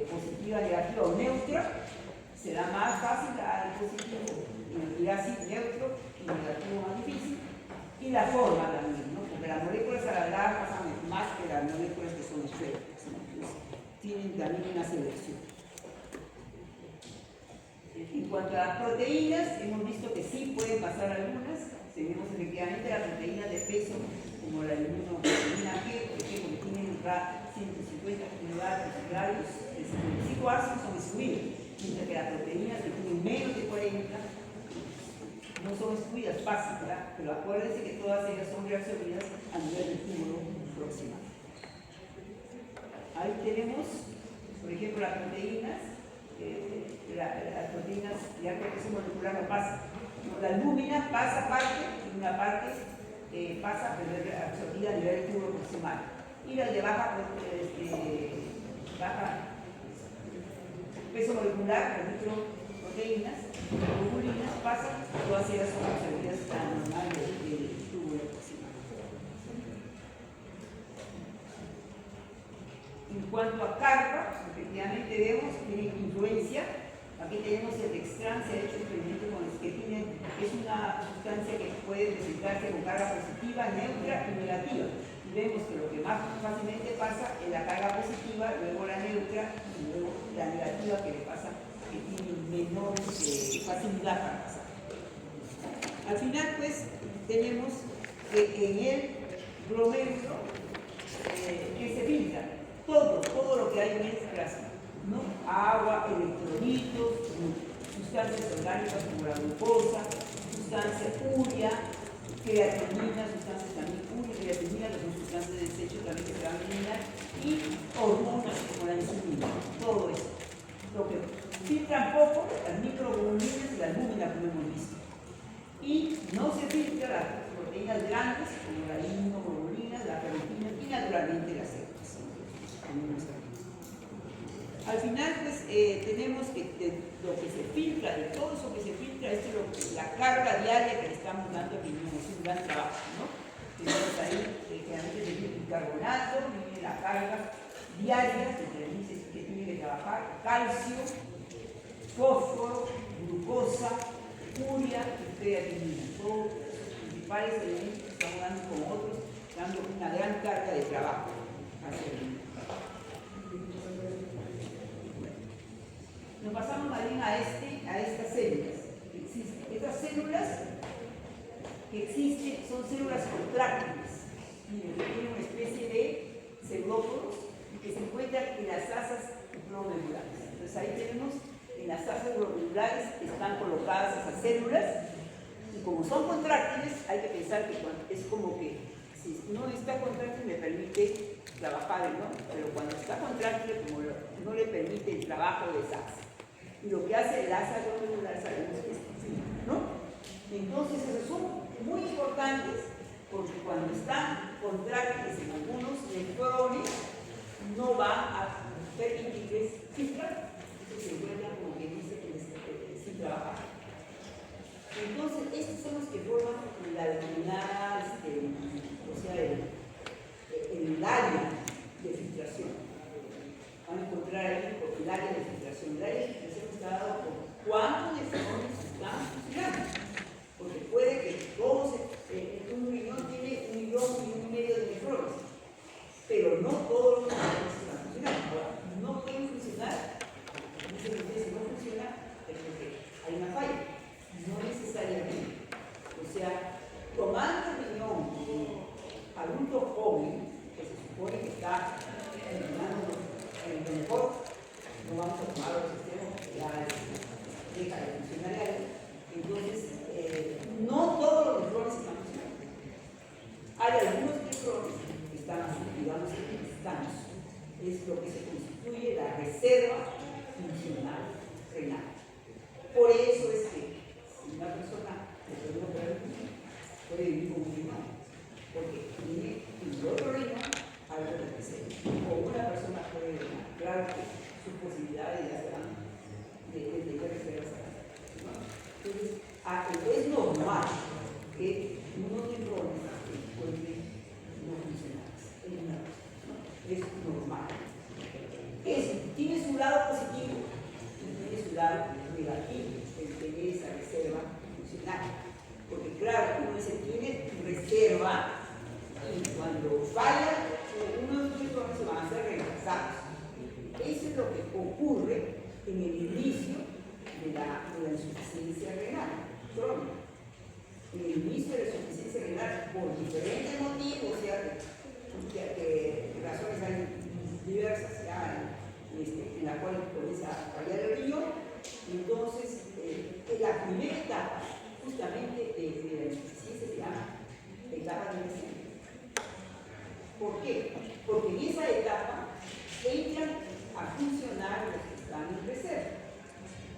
positiva, negativa o neutra, será más fácil al positivo, y así neutro y negativo más difícil. Y la forma también, ¿no? Porque las moléculas alargadas pasan más que las moléculas que son esféricas, ¿no? Entonces, tienen también una selección. En cuanto a las proteínas, hemos visto que sí pueden pasar algunas. Tenemos efectivamente las proteínas de peso, como la inmunoglobulina G, por ejemplo, que tienen 150 kilobatos diarios de 55 ácidos son excluidos, mientras que las proteínas que tienen menos de 40 no son excluidas, pasan, ¿verdad? Pero acuérdense que todas ellas son reabsorbidas a nivel del túmulo proximal. Ahí tenemos, por ejemplo, las proteínas. Las proteínas, ya que es molecular, no pasa. La albúmina pasa parte, y una parte pasa absorbida a nivel del túbulo proximal. Y las de baja peso molecular, las microproteínas, globulinas, pasan, todas ellas son absorbidas a normal del túbulo proximal. En cuanto a carga, efectivamente vemos que tiene influencia. Aquí tenemos el Dextran, se ha hecho experimento con esquetina, que es una sustancia que puede presentarse con carga positiva, neutra y negativa. Y vemos que lo que más fácilmente pasa es la carga positiva, luego la neutra y luego la negativa, que le pasa, que tiene menor facilidad para pasar. Al final, pues, tenemos que en el glomérulo que se filtra todo lo que hay en este plasma, ¿no? Agua, electrolitos, sustancias orgánicas como la glucosa, sustancias urea, creatinina, sustancias también urea, creatinina, que son sustancias de desecho también que se van a eliminar, y hormonas como la insulina, todo eso. Lo que filtran poco, las microglobulinas y la albúmina, como hemos visto. Y no se filtran las proteínas grandes como la inmunoglobulina, la ferritina y naturalmente las células. Al final, pues, tenemos que lo que se filtra, de todo eso que se filtra, esto es la carga diaria que le estamos dando al riñón, es un gran trabajo, ¿no? Tenemos ahí, generalmente se filtra bicarbonato, viene la carga diaria que tiene que trabajar, calcio, fósforo, glucosa, urea y creatinina. Todos los principales elementos que estamos dando con otros, dando una gran carga de trabajo hacia el riñón. Nos pasamos más bien a estas células que existen. Estas células que existen son células contráctiles, que tienen una especie de celópodos que se encuentran en las asas glomérulares. Entonces ahí tenemos en las asas glomérulares están colocadas esas células, y como son contráctiles hay que pensar que es como que si no está contráctil me permite trabajar, ¿no? Pero cuando está contráctil, como no le permite el trabajo de esa asa. Y lo que hace el asa glomerular sabemos que es así, ¿no? Entonces esos son muy importantes porque cuando están contráctiles en algunos nefrones no van a permitirles filtrar, se encuentran como que dice sin trabajar. Entonces estos son los que forman la denominada, o sea, el área de filtración. Van a encontrar ahí el área de filtración. El área de filtración está dado por cuántos nefrones están funcionando. Porque puede que todos, un riñón tiene 1,5 millones de nefrones, pero no todos los nefrones están funcionando. No pueden funcionar. Dicen ustedes, si no funciona, es porque hay una falla. No necesariamente. O sea, tomando el riñón de adulto joven, que se supone que está terminando el mejor, no vamos a tomar los sistemas que ya deja de funcionar ahí. Entonces, no todos los nefrones están funcionando. Hay algunos nefrones que están así, digamos que estamos. Es lo que se constituye la reserva funcional renal. Por eso es que si una persona puede vivir con un riñón, porque tiene el otro riñón algo de reserva. O una persona puede donar. Claro que sus posibilidades ya serán de reservas. Entonces, es normal que unos nefrones se encuentren no funcionales. es normal. Tiene su lado positivo y tiene su lado negativo, el tener esa reserva funcional. Porque claro, uno dice, tiene reserva y cuando falla, unos neutrones se van a ser reemplazados. Eso es lo que ocurre en el inicio de la insuficiencia renal crónica. En el inicio de la insuficiencia renal, por diferentes motivos, que razones hay diversas en la cual comienza a fallar el riñón, entonces la primera etapa justamente de la insuficiencia se llama etapa de reserva. ¿Por qué? Porque en esa etapa entran a funcionar los que están en reserva.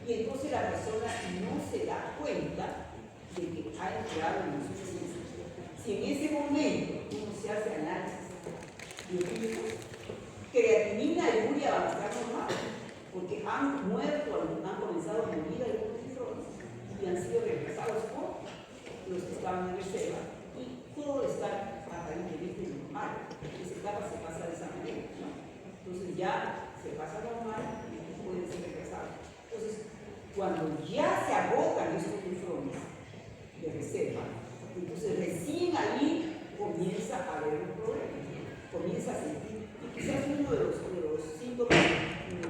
Y entonces la persona no se da cuenta de que ha entrado en insuficiencia. Si en ese momento uno se hace análisis biológico, creatinina y urea van a estar normal, porque han muerto, han comenzado a morir algunos neutrones y han sido reemplazados por los que estaban en reserva y todo está aparentemente normal. Esa etapa se pasa de esa manera, ¿no? Entonces ya se pasa normal y pueden ser reemplazados. Entonces, cuando ya se agotan estos neutrones de reserva, entonces recién ahí comienza a haber un problema, comienza a sentir. Y quizás uno de los síntomas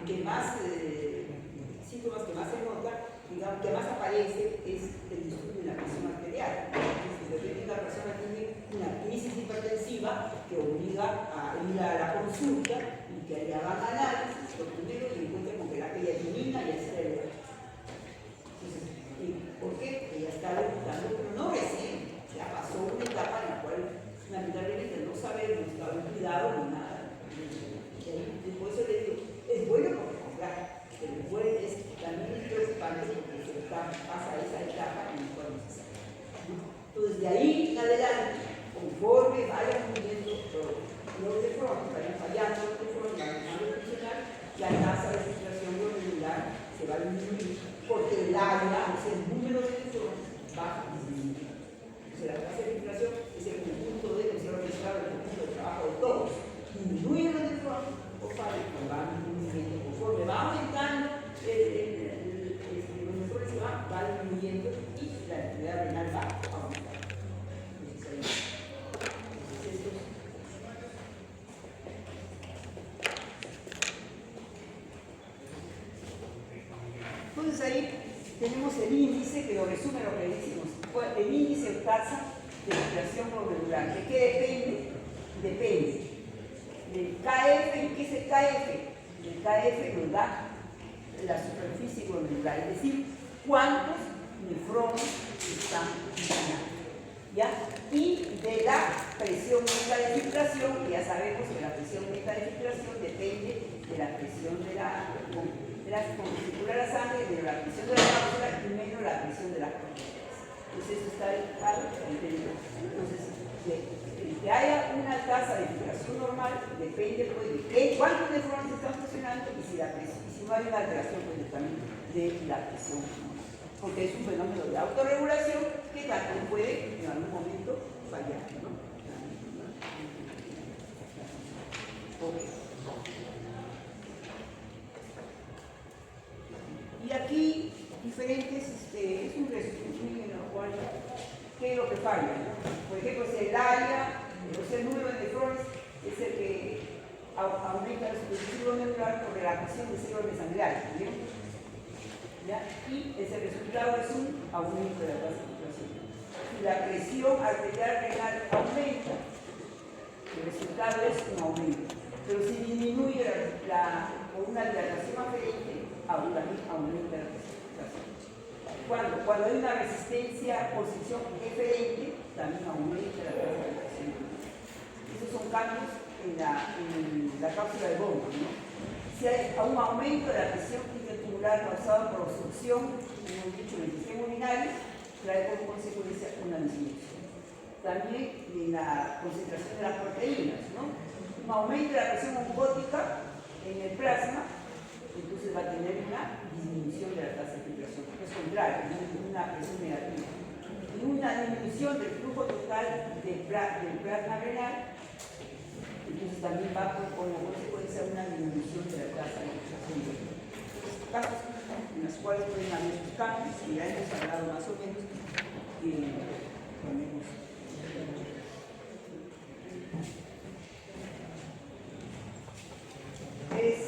que más se nota, digamos, que más aparece es el disturbio de la presión arterial. Entonces, si de repente una persona tiene una crisis hipertensiva que obliga a ir a la consulta y que allá van a análisis, lo primero que encuentran con que la creatinina ya está elevada. Entonces, ¿por qué? Porque ya está debutando, pero no recién. Ya pasó una etapa en la cual lamentablemente no sabemos, no estaba cuidado ni nada. Y por eso le digo, es bueno porque comprar, pero también es preocupante porque pasa esa etapa en la cual no se sabe. Entonces, de ahí en adelante, conforme vayan muriendo los neutrones, vayan fallando los neutrones, vayan dejando de funcionar, la tasa de filtración glomerular se va a disminuir porque el área, o sea, el número de neutrones va a disminuir. Entonces, la tasa de filtración es el conjunto de, el conjunto de trabajo de todos. Disminuyen los neutrones o van disminuyendo. Conforme va aumentando, los neutrones se van disminuyendo y la actividad renal va aumentando. Entonces ahí tenemos el índice que lo resume lo que decimos. El índice o tasa de filtración glomerular. ¿De qué depende? Depende del KF. ¿Y qué es el KF? El KF nos da la superficie glomerular, es decir, cuántos nefrones están funcionando. ¿Ya? Y de la presión neta de filtración, ya sabemos que la presión neta de filtración depende de la presión de como circula la sangre, de la presión de la cápsula y menos la presión de las proteínas. Entonces eso está claro. Entonces, que haya una tasa de filtración normal depende pues, de cuántos nefrones están funcionando y si no hay una alteración pues, también de la presión, ¿no? Porque es un fenómeno de autorregulación que también puede en algún momento fallar, ¿no? Okay. Y aquí diferentes, es un resumen en el cual qué es lo que falla, ¿no? Por ejemplo, si el área, el número de nefrones es el que aumenta la superficie glomerular por la presión de células mesangrales, ¿no? ¿Ya? Y ese resultado es un aumento de la tasa de filtración. Si la presión arterial renal aumenta, el resultado es un aumento. Pero si disminuye por una dilatación aferente, aumenta la presión. Cuando hay una resistencia a posición eferente, también aumenta la tasa de filtración. Esos son cambios en la cápsula de bomba, ¿no? Si hay un aumento de la presión intratubular causado por obstrucción, hemos dicho, en el sistema urinario, trae como consecuencia una disminución. También en la concentración de las proteínas, ¿no? Un aumento de la presión oncótica en el plasma, entonces va a tener una disminución de la tasa de filtración. Es contrario, una presión negativa. Y una disminución del flujo total del plasma renal, entonces también va con consecuencia una disminución de la tasa de inflación. Casos en los cuales pueden haber sus cambios, y ya hemos hablado más o menos, y ponemos. Es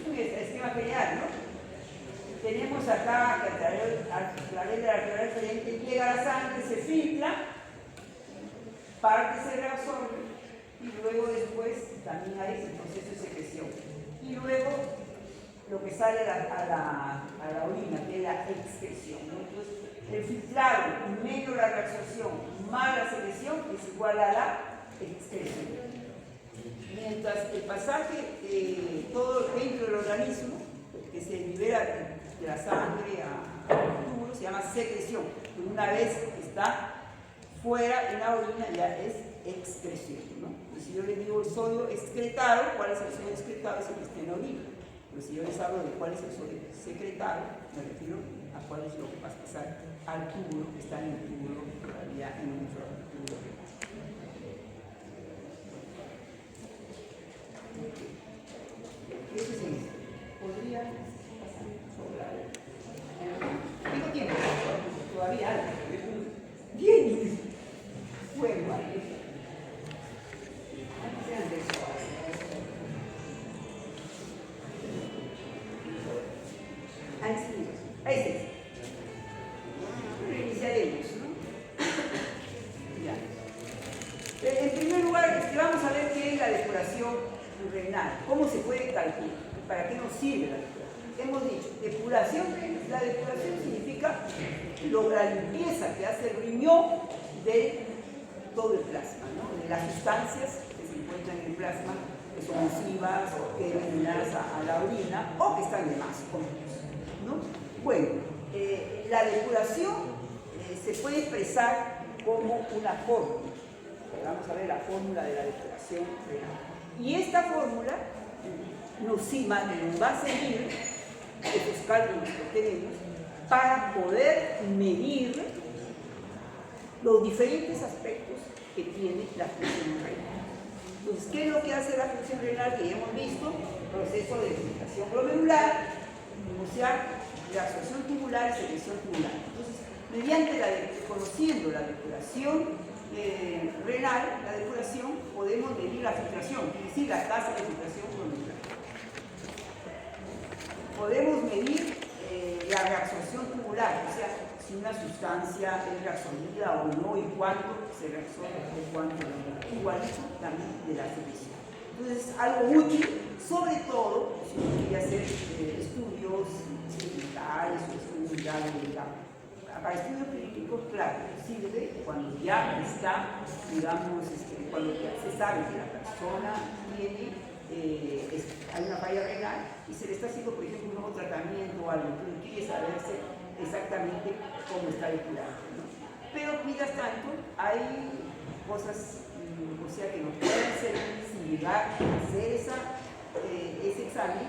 un esquema general, ¿no? Tenemos acá que a través de la arteria referente llega la sangre, se filtra, parte se reabsorbe y luego después también hay el proceso de secreción. Y luego lo que sale a la orina, que es la excreción, ¿no? Entonces, el filtrado menos la reabsorción más la secreción es igual a la excreción. Mientras el pasaje todo dentro del organismo que se libera de la sangre al túbulo se llama secreción. Una vez que está fuera en la orina ya es excreción, ¿no? Y si yo les digo el sodio excretado, ¿cuál es el sodio excretado? Es el que está en la orina. Pero si yo les hablo de cuál es el sodio secretado, me refiero a cuál es lo que va a pasar al túbulo que está en el túbulo todavía en un túbulo. Eso sí, podría pasar sobre tengo tiempo, todavía bien. Bueno, ahí reiniciaremos, ¿no? Ya. En primer lugar, vamos a ver qué es la depuración renal, cómo se puede calcular, para qué nos sirve la depuración. Hemos dicho, depuración, la depuración significa la limpieza que hace el riñón de todo el plasma, ¿no? De las sustancias que se encuentran en el plasma, que son nocivas, que deben eliminar a la orina o que están de más, ¿no? Bueno, la depuración se puede expresar como una fórmula. Vamos a ver la fórmula de la depuración renal. Y esta fórmula nos va a servir esos cálculos que tenemos para poder medir los diferentes aspectos que tiene la función renal. Entonces, ¿qué es lo que hace la función renal? Que ya hemos visto, proceso de filtración glomerular, o sea, reabsorción tubular y secreción tubular. Entonces, conociendo la depuración renal, la depuración, podemos medir la filtración, es decir, la tasa de filtración glomerular. Podemos medir la reabsorción tubular, o sea, si una sustancia es reabsorbida o no, y cuánto se reabsorbe o cuánto no. Igualito también de la secreción. Entonces, es algo útil, sobre todo si uno quiere hacer estudios experimentales o estudios ya de campo. Para estudios clínicos, claro, sirve cuando ya está, digamos, cuando ya se sabe que la persona tiene, hay una falla renal y se le está haciendo, por ejemplo, un nuevo tratamiento o algo, que quiere saberse exactamente cómo está depurado, ¿no? Pero, mientras tanto, hay cosas, o sea, que nos pueden servir sin llegar a hacer ese examen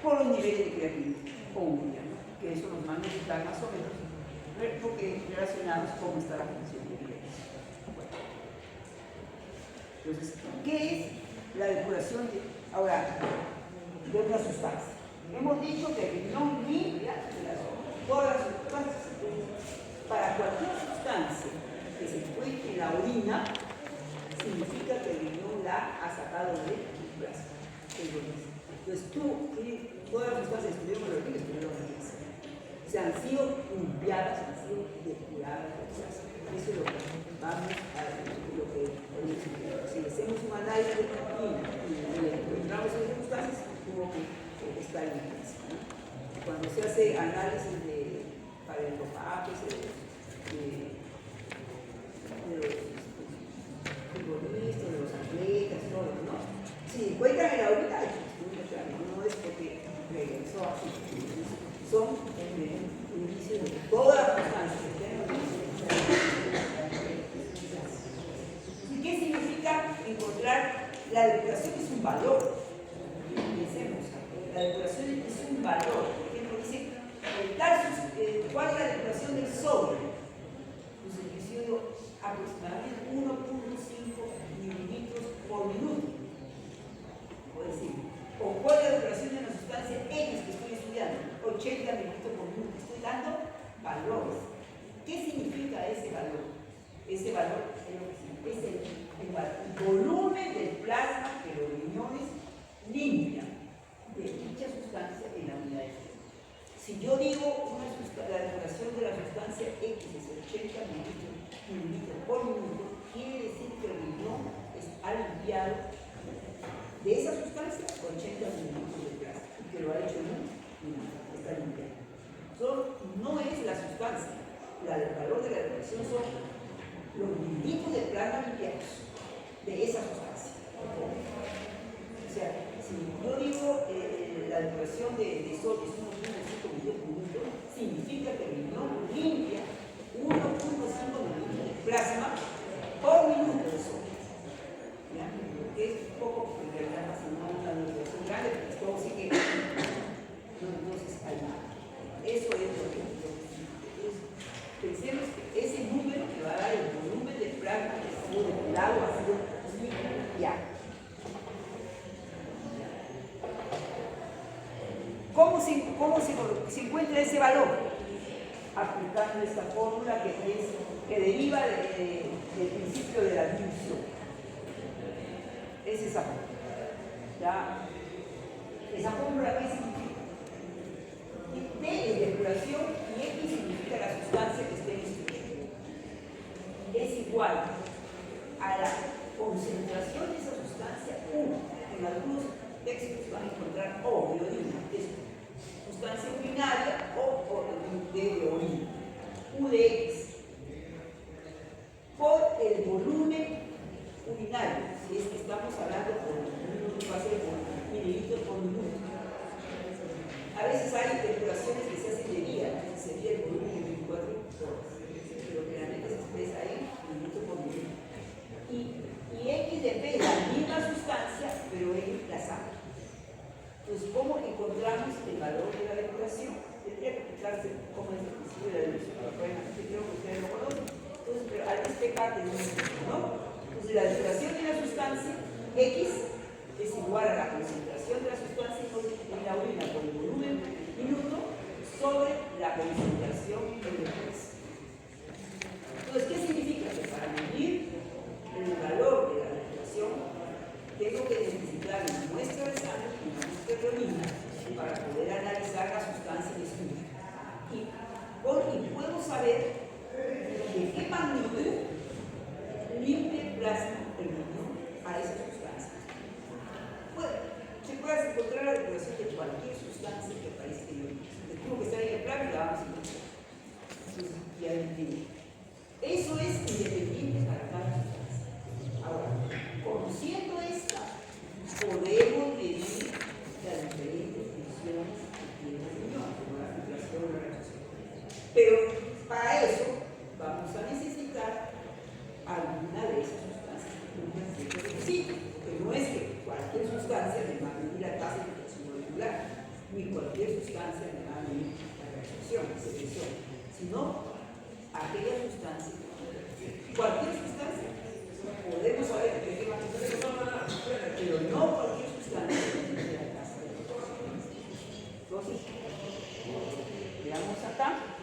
por los niveles de creatinina o urea, ¿no? Que eso nos van a indicar más o menos porque relacionados cómo está la función de vida. Bueno. Entonces, ¿qué es la depuración de una sustancia? Hemos dicho que el riñón limpia todas las sustancias. Para cualquier sustancia que se encuentre en la orina, significa que el riñón la ha sacado de tu plasma. Entonces, todas las sustancias que estuvieron en la orina estuvieron en la se han sido limpiadas, han sido depuradas. Eso es lo que vamos a si hacemos un análisis de orina y encontramos esas sustancias, tuvo que estar limpias, ¿no? Cuando se hace análisis para el dopaje, de los futbolistas, de los atletas, todo, ¿no? Si encuentran en la orina, no es porque regresó así. Son indicios de todas las sustancias que tenemos. ¿Y qué significa encontrar? La depuración es un valor. Pensemos, la depuración es un valor. Por ejemplo, dice, ¿cuál es la depuración del sodio? Pues el sodio aproximadamente 1.5 mililitros por minuto. valores. ¿Qué significa ese valor? Ese valor es el volumen del plasma que los riñones limpian de dicha sustancia en la unidad de tiempo. Si yo digo la duración de la sustancia X es 80 mililitros por minuto, quiere decir que el riñón ha limpiado de esa sustancia 80 mililitros de plasma y que lo ha hecho en un minuto, está limpiando. No es la sustancia, el valor de la depuración son los mililitros de plasma limpiados de esa sustancia. O sea, si yo digo la depuración de sodio es 1.5 mililitros por minuto, significa que el riñón limpia 1.5 mililitros de plasma por minuto de sodio. Es un poco, en realidad, no una depuración grande, porque todo sí que entonces hay nada. Eso es lo que es. Pensemos que ese número que va a dar el volumen del plasma del agua ha sido ya. ¿Cómo se encuentra ese valor? Aplicando esta fórmula que deriva del principio de la división. Es esa fórmula. ¿Ya? ¿Esa fórmula qué significa? T es depuración y X significa la sustancia que esté en estudio. Es igual a la concentración de esa sustancia 1. En algunos textos van a encontrar O de orina, es sustancia urinaria o de orina. U de X. Por el volumen urinario, si es que estamos hablando por minuto, va a ser por mililitros por minuto. A veces hay depuraciones que se hacen de día, sería el volumen de 24 horas, pero generalmente se expresa ahí minuto por minuto. Y X de P, la misma sustancia, pero en la sangre. Entonces, ¿cómo encontramos el valor de la depuración? Tendría que explicarse cómo es el principio de la deducción. Bueno, creo que ustedes lo conocen. Entonces, pero al explicar tenemos ¿no? Entonces, la depuración de la sustancia X es igual a la concentración de la sustancia en la orina por el volumen minuto sobre la concentración en el peso. Entonces, ¿qué significa? Que para medir el valor de la depuración tengo que necesitar una muestra de sangre y una muestra de orina para poder analizar la sustancia en estudio. Y puedo saber de qué magnitud limpia el plasma el riñón a esa sustancia. Bueno, se puede encontrar la depuración de cualquier sustancia que aparezca en el riñón. Tuvo que estar en el plasma y la vamos a encontrar. Entonces, ya entiendo. Eso es independiente para cada sustancia. Ahora, conociendo esta, podemos medir las diferentes funciones que tiene el riñón, como la filtración o la reacción. Pero para eso vamos a necesitar alguna de esas sustancias que cumplan ciertos requisitos, porque no es que cualquier sustancia me va a medir la tasa de infección molecular, ni cualquier sustancia me va a medir la reacción, la secreción, sino aquella sustancia, cualquier sustancia, podemos saber de qué magnitud, pero no cualquier sustancia de la tasa de infección. Entonces, veamos acá.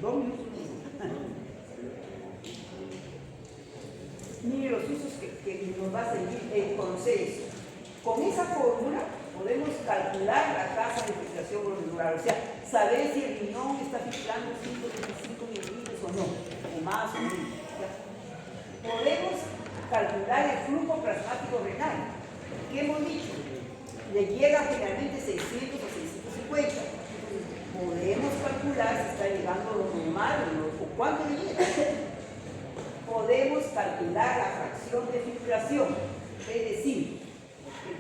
2 minutos. Mire los usos que nos va a servir conocer eso. Con esa fórmula podemos calcular la tasa de filtración glomerular, o sea, saber si el riñón está filtrando 125 mililitros o no, o más o menos. Podemos calcular el flujo plasmático renal. ¿Qué hemos dicho? Le llega generalmente 600 o 650. Podemos calcular si está llegando lo normal o cuánto le llega. Podemos calcular la fracción de filtración, es decir,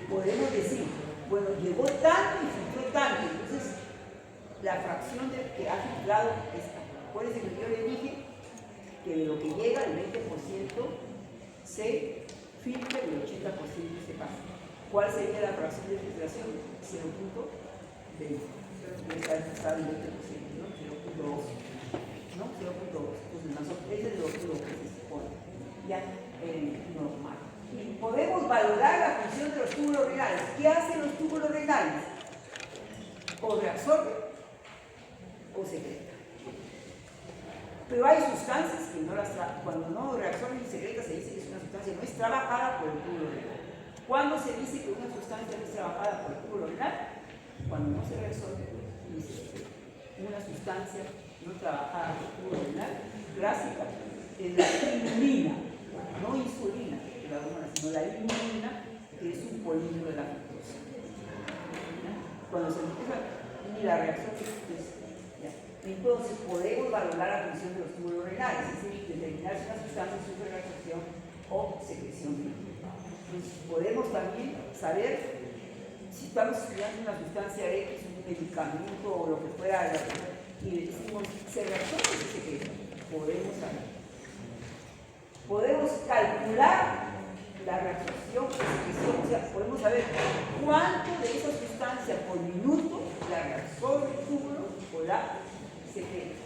podemos decir, bueno, llegó tanto y filtró tanto, entonces la fracción que ha filtrado esta. Acuérdense que yo le dije que de lo que llega el 20% se filtra y el 80% se pasa. ¿Cuál sería la fracción de filtración? 0.20. Está el 20%, ¿no? 0.2. ¿No? 0.2. Entonces, ese es lo que se supone. Ya, normal. Y podemos valorar la función de los túbulos renales. ¿Qué hacen los túbulos renales? O reabsorben o secreta. Pero hay sustancias que no las cuando no reaccionan y secretas se dice que es una sustancia no es trabajada por el túbulo renal. ¿Cuándo se dice que una sustancia no es trabajada por el túbulo renal? Cuando no se resuelve ni se secreta. Una sustancia no trabajada por el túbulo renal clásica es la inulina, no insulina, que la hormona, sino la inulina, que es un polímero de la fructosa. Cuando se empieza ni la reacción entonces podemos valorar la función de los túbulos renales, es decir, determinar si una sustancia sufre reacción o secreción. Entonces podemos también saber si estamos estudiando una sustancia X, un medicamento o lo que fuera, y decimos, ¿se reacciona o se secreta? Podemos saber. Podemos calcular la reacción o secreción, o sea, podemos saber cuánto de esa sustancia por minuto la reacción del túbulo o la secreta.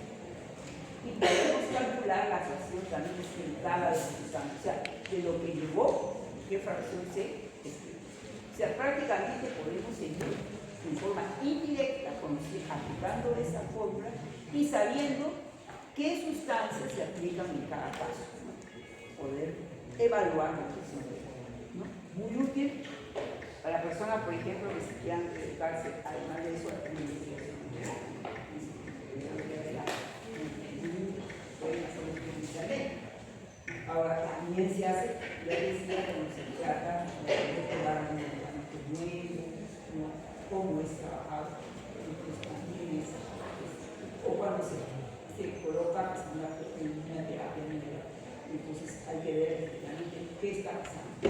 Y podemos calcular la fracción también escritada de la sustancia, o sea, de lo que llevó, qué fracción se escribe. O sea, prácticamente podemos seguir en forma indirecta, aplicando esta fórmula y sabiendo qué sustancias se aplican en cada caso, ¿no? Poder evaluar la fracción de ¿no? Muy útil para personas, por ejemplo, que se quieran dedicarse, además de eso, a la investigación. Ahora también se hace, ya decía, cuando se trata de probar un medicamento nuevo, ¿no? Cómo es trabajado, o cuando se coloca una terapia nueva. Entonces hay que ver efectivamente qué está pasando.